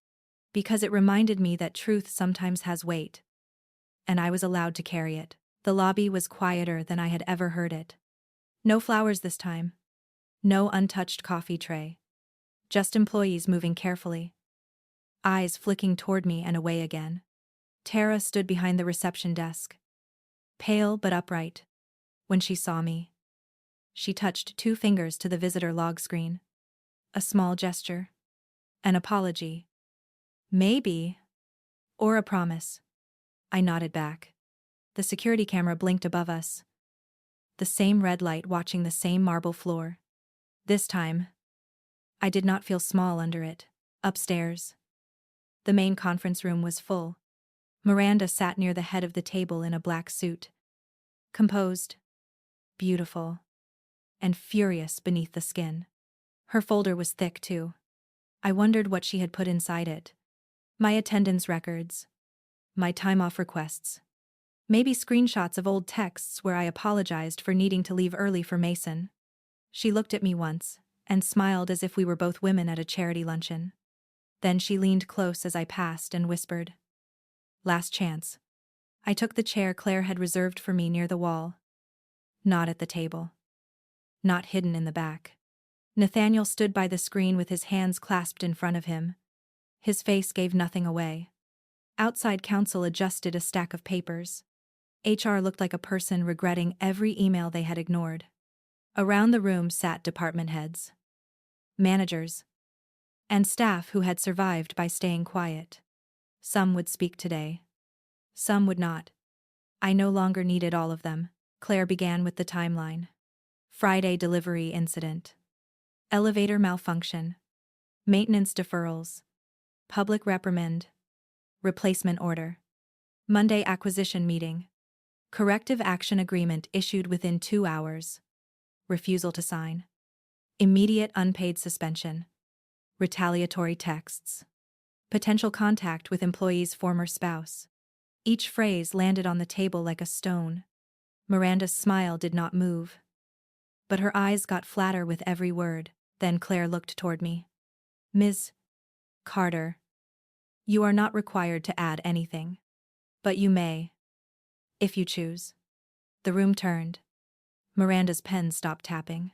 because it reminded me that truth sometimes has weight. And I was allowed to carry it. The lobby was quieter than I had ever heard it. No flowers this time. No untouched coffee tray. Just employees moving carefully. Eyes flicking toward me and away again. Tara stood behind the reception desk. Pale but upright. When she saw me, she touched 2 fingers to the visitor log screen. A small gesture. An apology. Maybe. Or a promise. I nodded back. The security camera blinked above us. the same red light watching the same marble floor. This time, I did not feel small under it. Upstairs, the main conference room was full. Miranda sat near the head of the table in a black suit. Composed, beautiful, and furious beneath the skin. Her folder was thick, too. I wondered what she had put inside it. My attendance records. My time-off requests. Maybe screenshots of old texts where I apologized for needing to leave early for Mason. She looked at me once, and smiled as if we were both women at a charity luncheon. Then she leaned close as I passed and whispered, "Last chance." I took the chair Claire had reserved for me near the wall. Not at the table. Not hidden in the back. Nathaniel stood by the screen with his hands clasped in front of him. His face gave nothing away. Outside counsel adjusted a stack of papers. HR looked like a person regretting every email they had ignored. Around the room sat department heads, managers, and staff who had survived by staying quiet. Some would speak today. Some would not. I no longer needed all of them. Claire began with the timeline. Friday delivery incident. Elevator malfunction. Maintenance deferrals. Public reprimand. Replacement order. Monday acquisition meeting. Corrective action agreement issued within 2 hours. Refusal to sign. Immediate unpaid suspension. Retaliatory texts. Potential contact with employee's former spouse. Each phrase landed on the table like a stone. Miranda's smile did not move, but her eyes got flatter with every word. Then Claire looked toward me. "Ms. Carter, you are not required to add anything, but you may, if you choose." The room turned. Miranda's pen stopped tapping.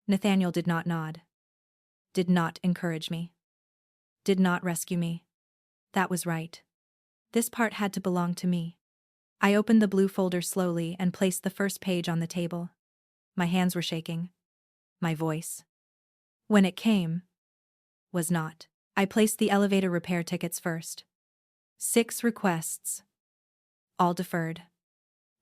Nathaniel did not nod. Did not encourage me. Did not rescue me. That was right. This part had to belong to me. I opened the blue folder slowly and placed the first page on the table. My hands were shaking. My voice, when it came, was not. I placed the elevator repair tickets first. 6 requests. All deferred.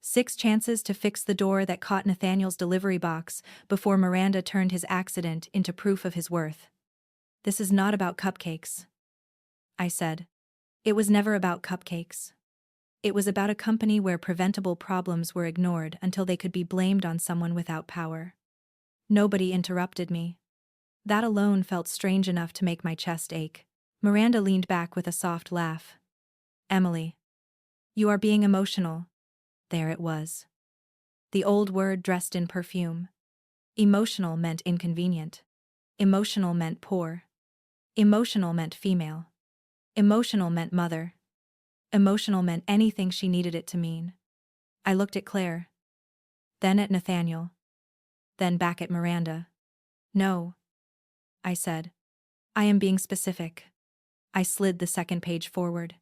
6 chances to fix the door that caught Nathaniel's delivery box before Miranda turned his accident into proof of his worth. "This is not about cupcakes," I said. It was never about cupcakes. It was about a company where preventable problems were ignored until they could be blamed on someone without power. Nobody interrupted me. That alone felt strange enough to make my chest ache. Miranda leaned back with a soft laugh. "Emily, you are being emotional." There it was. The old word dressed in perfume. Emotional meant inconvenient. Emotional meant poor. Emotional meant female. Emotional meant mother. Emotional meant anything she needed it to mean. I looked at Claire. Then at Nathaniel. Then back at Miranda. "No," I said. "I am being specific." I slid the second page forward.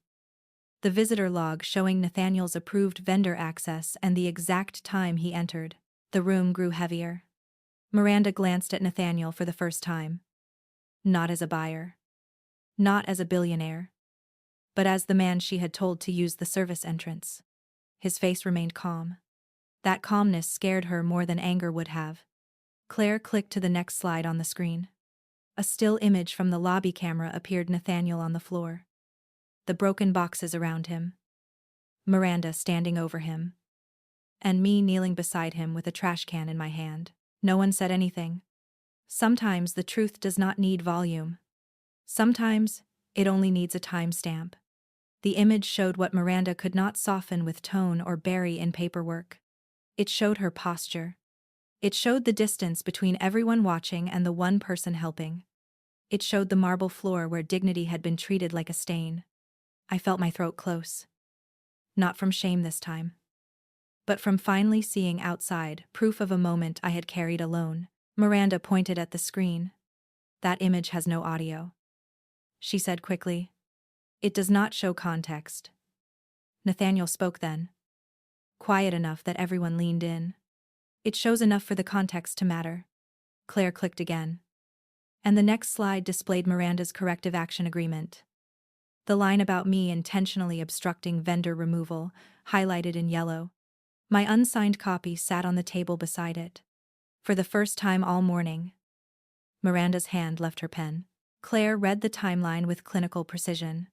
The visitor log showing Nathaniel's approved vendor access and the exact time he entered. The room grew heavier. Miranda glanced at Nathaniel for the first time. Not as a buyer. Not as a billionaire. But as the man she had told to use the service entrance. His face remained calm. That calmness scared her more than anger would have. Claire clicked to the next slide on the screen. A still image from the lobby camera appeared Nathaniel on the floor. The broken boxes around him. Miranda standing over him. And me kneeling beside him with a trash can in my hand. No one said anything. Sometimes the truth does not need volume. Sometimes it only needs a timestamp. The image showed what Miranda could not soften with tone or bury in paperwork. It showed her posture. It showed the distance between everyone watching and the one person helping. It showed the marble floor where dignity had been treated like a stain. I felt my throat close. Not from shame this time, but from finally seeing outside proof of a moment I had carried alone. Miranda pointed at the screen. "That image has no audio," she said quickly. "It does not show context." Nathaniel spoke then. Quiet enough that everyone leaned in. "It shows enough for the context to matter." Claire clicked again. And the next slide displayed Miranda's corrective action agreement. The line about me intentionally obstructing vendor removal, highlighted in yellow. My unsigned copy sat on the table beside it. For the first time all morning, Miranda's hand left her pen. Claire read the timeline with clinical precision.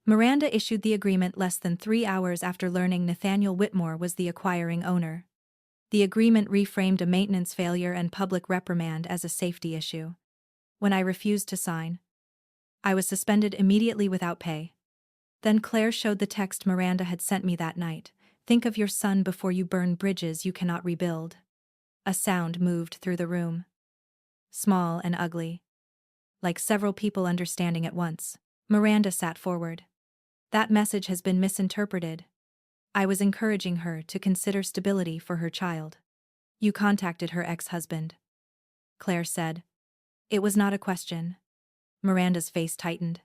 Miranda issued the agreement less than 3 hours after learning Nathaniel Whitmore was the acquiring owner. The agreement reframed a maintenance failure and public reprimand as a safety issue. When I refused to sign, I was suspended immediately without pay. Then Claire showed the text Miranda had sent me that night. Think of your son before you burn bridges you cannot rebuild. A sound moved through the room. Small and ugly. Like several people understanding at once. Miranda sat forward. That message has been misinterpreted. I was encouraging her to consider stability for her child. You contacted her ex-husband, Claire said. It was not a question. Miranda's face tightened.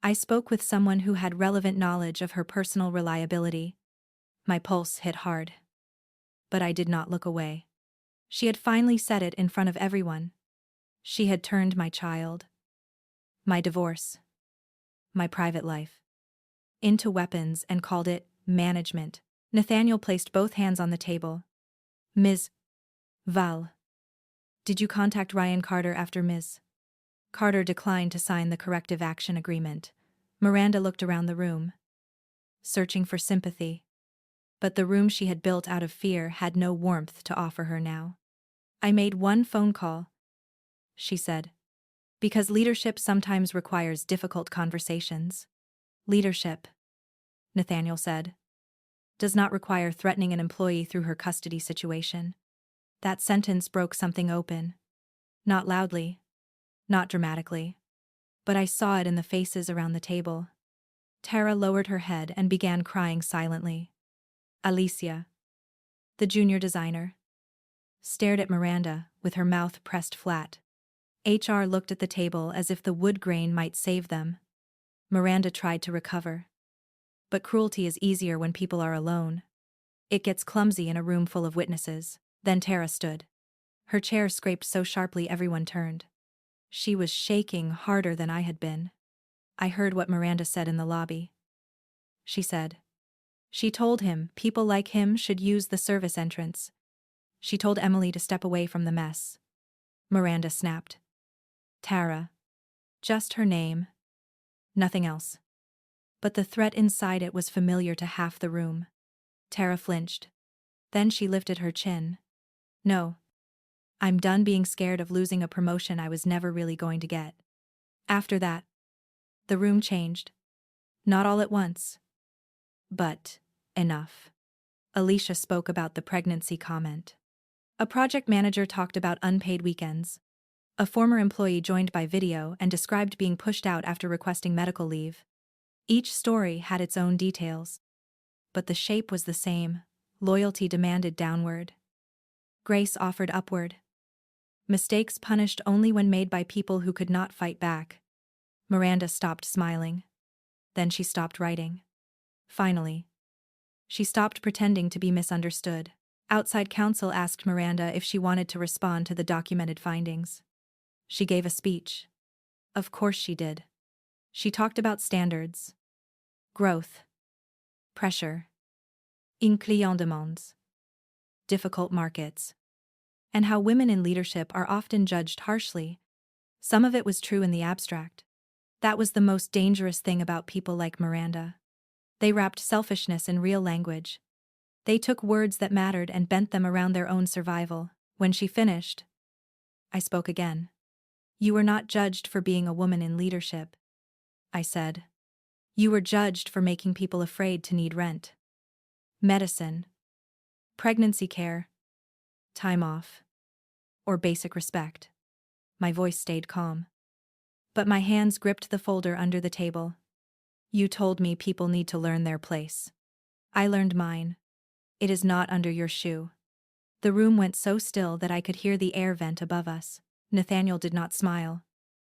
I spoke with someone who had relevant knowledge of her personal reliability. My pulse hit hard. But I did not look away. She had finally said it in front of everyone. She had turned my child, my divorce, my private life, into weapons and called it management. Nathaniel placed both hands on the table. Ms. Val, did you contact Ryan Carter after Ms. Carter declined to sign the corrective action agreement? Miranda looked around the room, searching for sympathy. But the room she had built out of fear had no warmth to offer her now. I made one phone call, she said. Because leadership sometimes requires difficult conversations. Leadership, Nathaniel said, does not require threatening an employee through her custody situation. That sentence broke something open. Not loudly, not dramatically. But I saw it in the faces around the table. Tara lowered her head and began crying silently. Alicia, the junior designer, stared at Miranda with her mouth pressed flat. HR looked at the table as if the wood grain might save them. Miranda tried to recover. But cruelty is easier when people are alone. It gets clumsy in a room full of witnesses. Then Tara stood. Her chair scraped so sharply everyone turned. She was shaking harder than I had been. I heard what Miranda said in the lobby. She said. She told him people like him should use the service entrance. She told Emily to step away from the mess. Miranda snapped. Tara. Just her name. Nothing else. But the threat inside it was familiar to half the room. Tara flinched. Then she lifted her chin. No. I'm done being scared of losing a promotion I was never really going to get. After that, the room changed. Not all at once. But enough. Alicia spoke about the pregnancy comment. A project manager talked about unpaid weekends. A former employee joined by video and described being pushed out after requesting medical leave. Each story had its own details. But the shape was the same. Loyalty demanded downward. Grace offered upward. Mistakes punished only when made by people who could not fight back. Miranda stopped smiling. Then she stopped writing. Finally, she stopped pretending to be misunderstood. Outside counsel asked Miranda if she wanted to respond to the documented findings. She gave a speech. Of course she did. She talked about standards, growth, pressure, un client demandes, difficult markets, and how women in leadership are often judged harshly. Some of it was true in the abstract. That was the most dangerous thing about people like Miranda. They wrapped selfishness in real language. They took words that mattered and bent them around their own survival. When she finished, I spoke again. You were not judged for being a woman in leadership, I said. You were judged for making people afraid to need rent, medicine, pregnancy care, time off, or basic respect. My voice stayed calm. But my hands gripped the folder under the table. You told me people need to learn their place. I learned mine. It is not under your shoe. The room went so still that I could hear the air vent above us. Nathaniel did not smile.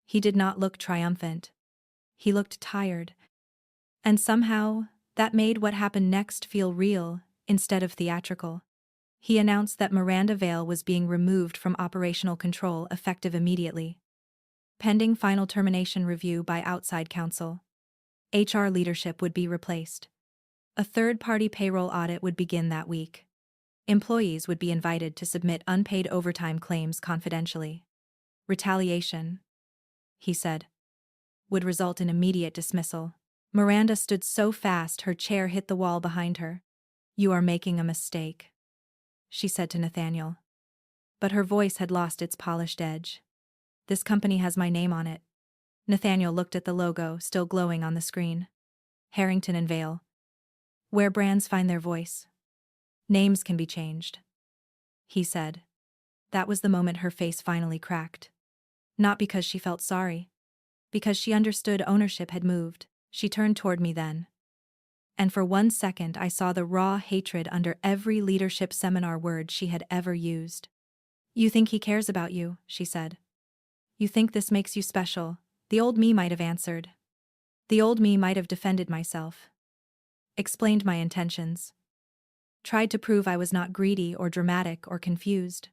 He did not look triumphant. He looked tired. And somehow, that made what happened next feel real, instead of theatrical. He announced that Miranda Vale was being removed from operational control effective immediately. Pending final termination review by outside counsel. HR leadership would be replaced. A third-party payroll audit would begin that week. Employees would be invited to submit unpaid overtime claims confidentially. Retaliation, he said, would result in immediate dismissal. Miranda stood so fast her chair hit the wall behind her. "You are making a mistake," she said to Nathaniel. But her voice had lost its polished edge. "This company has my name on it." Nathaniel looked at the logo still glowing on the screen. Harrington and Vale. "Where brands find their voice, names can be changed," he said. That was the moment her face finally cracked. Not because she felt sorry. Because she understood ownership had moved. She turned toward me then. And for 1 second I saw the raw hatred under every leadership seminar word she had ever used. "You think he cares about you," she said. "You think this makes you special." The old me might have answered. The old me might have defended myself. Explained my intentions. Tried to prove I was not greedy or dramatic or confused.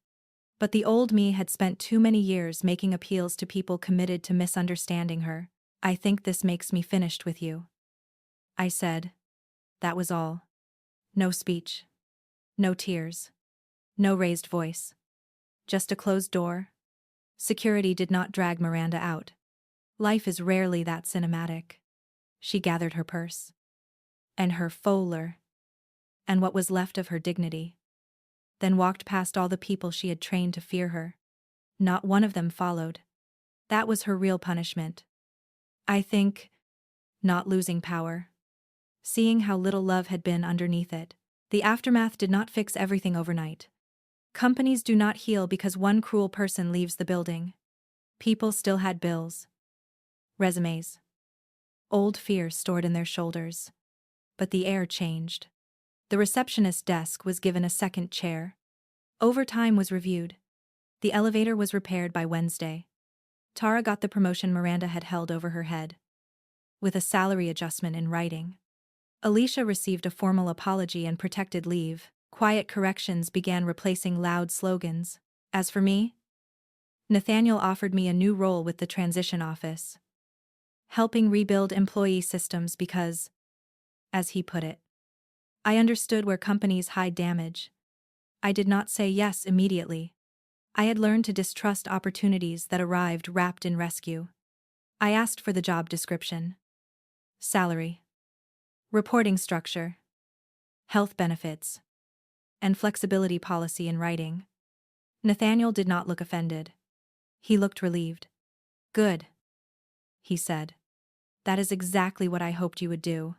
But the old me had spent too many years making appeals to people committed to misunderstanding her. "I think this makes me finished with you," I said. That was all. No speech. No tears. No raised voice. Just a closed door. Security did not drag Miranda out. Life is rarely that cinematic. She gathered her purse. And her foaler. And what was left of her dignity. Then walked past all the people she had trained to fear her. Not one of them followed. That was her real punishment. I think, not losing power. Seeing how little love had been underneath it. The aftermath did not fix everything overnight. Companies do not heal because one cruel person leaves the building. People still had bills. Resumes. Old fear stored in their shoulders. But the air changed. The receptionist's desk was given a second chair. Overtime was reviewed. The elevator was repaired by Wednesday. Tara got the promotion Miranda had held over her head. With a salary adjustment in writing. Alicia received a formal apology and protected leave. Quiet corrections began replacing loud slogans. As for me, Nathaniel offered me a new role with the transition office. Helping rebuild employee systems because, as he put it, I understood where companies hide damage. I did not say yes immediately. I had learned to distrust opportunities that arrived wrapped in rescue. I asked for the job description. Salary. Reporting structure. Health benefits. And flexibility policy in writing. Nathaniel did not look offended. He looked relieved. "Good," he said. "That is exactly what I hoped you would do."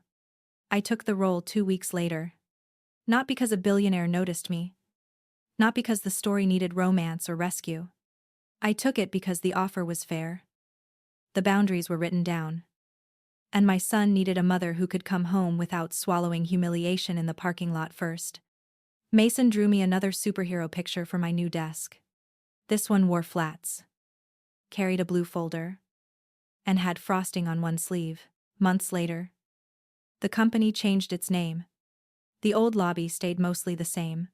I took the role 2 weeks later. Not because a billionaire noticed me. Not because the story needed romance or rescue. I took it because the offer was fair. The boundaries were written down. And my son needed a mother who could come home without swallowing humiliation in the parking lot first. Mason drew me another superhero picture for my new desk. This one wore flats. Carried a blue folder. And had frosting on one sleeve. Months later, the company changed its name. The old lobby stayed mostly the same.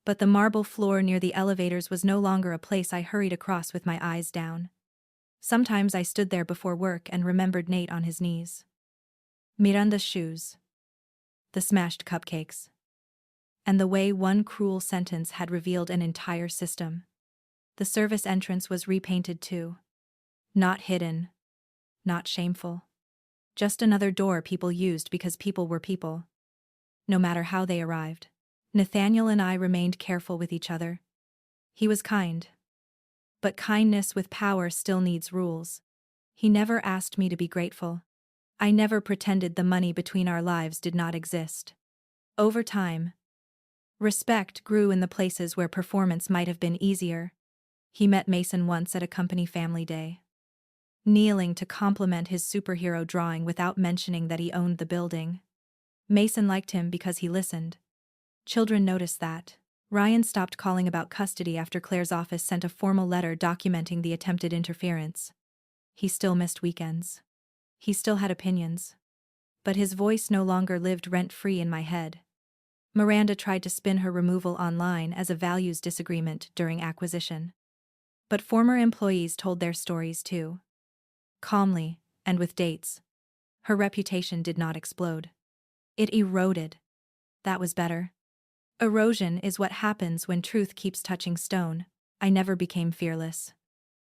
But the marble floor near the elevators was no longer a place I hurried across with my eyes down. Sometimes I stood there before work and remembered Nate on his knees. Miranda's shoes. The smashed cupcakes. And the way one cruel sentence had revealed an entire system. The service entrance was repainted too. Not hidden. Not shameful. Just another door people used because people were people. No matter how they arrived. Nathaniel and I remained careful with each other. He was kind. But kindness with power still needs rules. He never asked me to be grateful. I never pretended the money between our lives did not exist. Over time, respect grew in the places where performance might have been easier. He met Mason once at a company family day. Kneeling to compliment his superhero drawing without mentioning that he owned the building. Mason liked him because he listened. Children noticed that. Ryan stopped calling about custody after Claire's office sent a formal letter documenting the attempted interference. He still missed weekends. He still had opinions. But his voice no longer lived rent-free in my head. Miranda tried to spin her removal online as a values disagreement during acquisition. But former employees told their stories too. Calmly, and with dates. Her reputation did not explode. It eroded. That was better. Erosion is what happens when truth keeps touching stone. I never became fearless.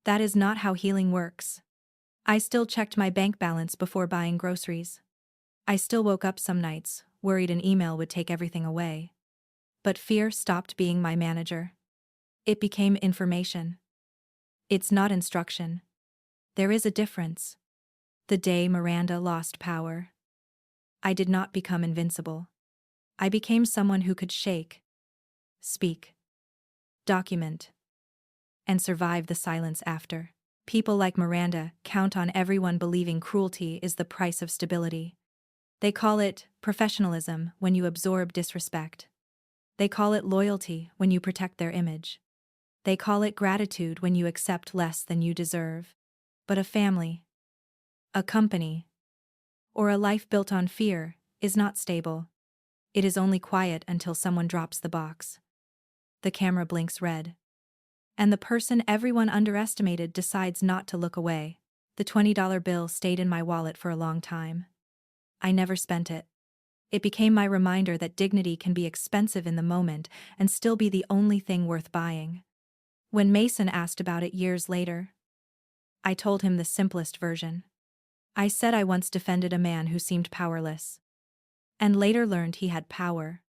That is not how healing works. I still checked my bank balance before buying groceries. I still woke up some nights, worried an email would take everything away. But fear stopped being my manager. It became information. It's not instruction. There is a difference. The day Miranda lost power, I did not become invincible. I became someone who could shake, speak, document, and survive the silence after. People like Miranda count on everyone believing cruelty is the price of stability. They call it professionalism when you absorb disrespect. They call it loyalty when you protect their image. They call it gratitude when you accept less than you deserve. But a family, a company, or a life built on fear is not stable. It is only quiet until someone drops the box. The camera blinks red. And the person everyone underestimated decides not to look away. The $20 bill stayed in my wallet for a long time. I never spent it. It became my reminder that dignity can be expensive in the moment and still be the only thing worth buying. When Mason asked about it years later, I told him the simplest version. I said I once defended a man who seemed powerless. And later learned he had power.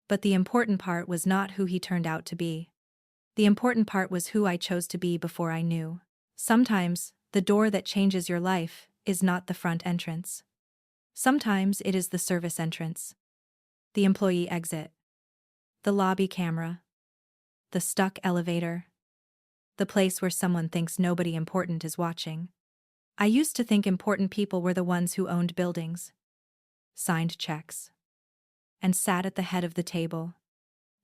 But the important part was not who he turned out to be. The important part was who I chose to be before I knew. Sometimes, the door that changes your life is not the front entrance. Sometimes it is the service entrance, the employee exit, the lobby camera, the stuck elevator, the place where someone thinks nobody important is watching. I used to think important people were the ones who owned buildings, signed checks, and sat at the head of the table.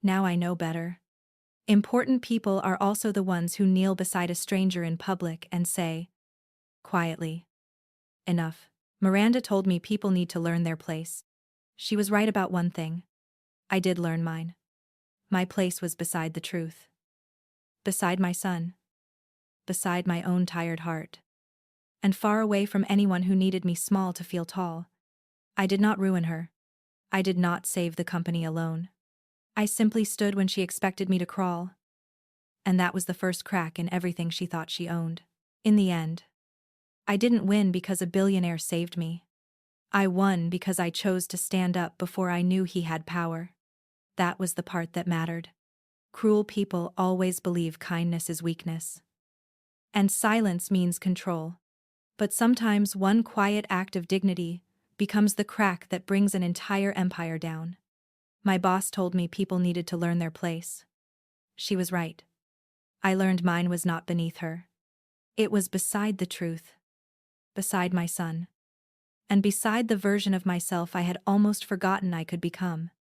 Now I know better. Important people are also the ones who kneel beside a stranger in public and say, quietly, enough. Miranda told me people need to learn their place. She was right about one thing. I did learn mine. My place was beside the truth. Beside my son. Beside my own tired heart. And far away from anyone who needed me small to feel tall. I did not ruin her. I did not save the company alone. I simply stood when she expected me to crawl. And that was the first crack in everything she thought she owned. In the end, I didn't win because a billionaire saved me. I won because I chose to stand up before I knew he had power. That was the part that mattered. Cruel people always believe kindness is weakness. And silence means control. But sometimes one quiet act of dignity becomes the crack that brings an entire empire down. My boss told me people needed to learn their place. She was right. I learned mine was not beneath her. It was beside the truth. Beside my son. And beside the version of myself I had almost forgotten I could become.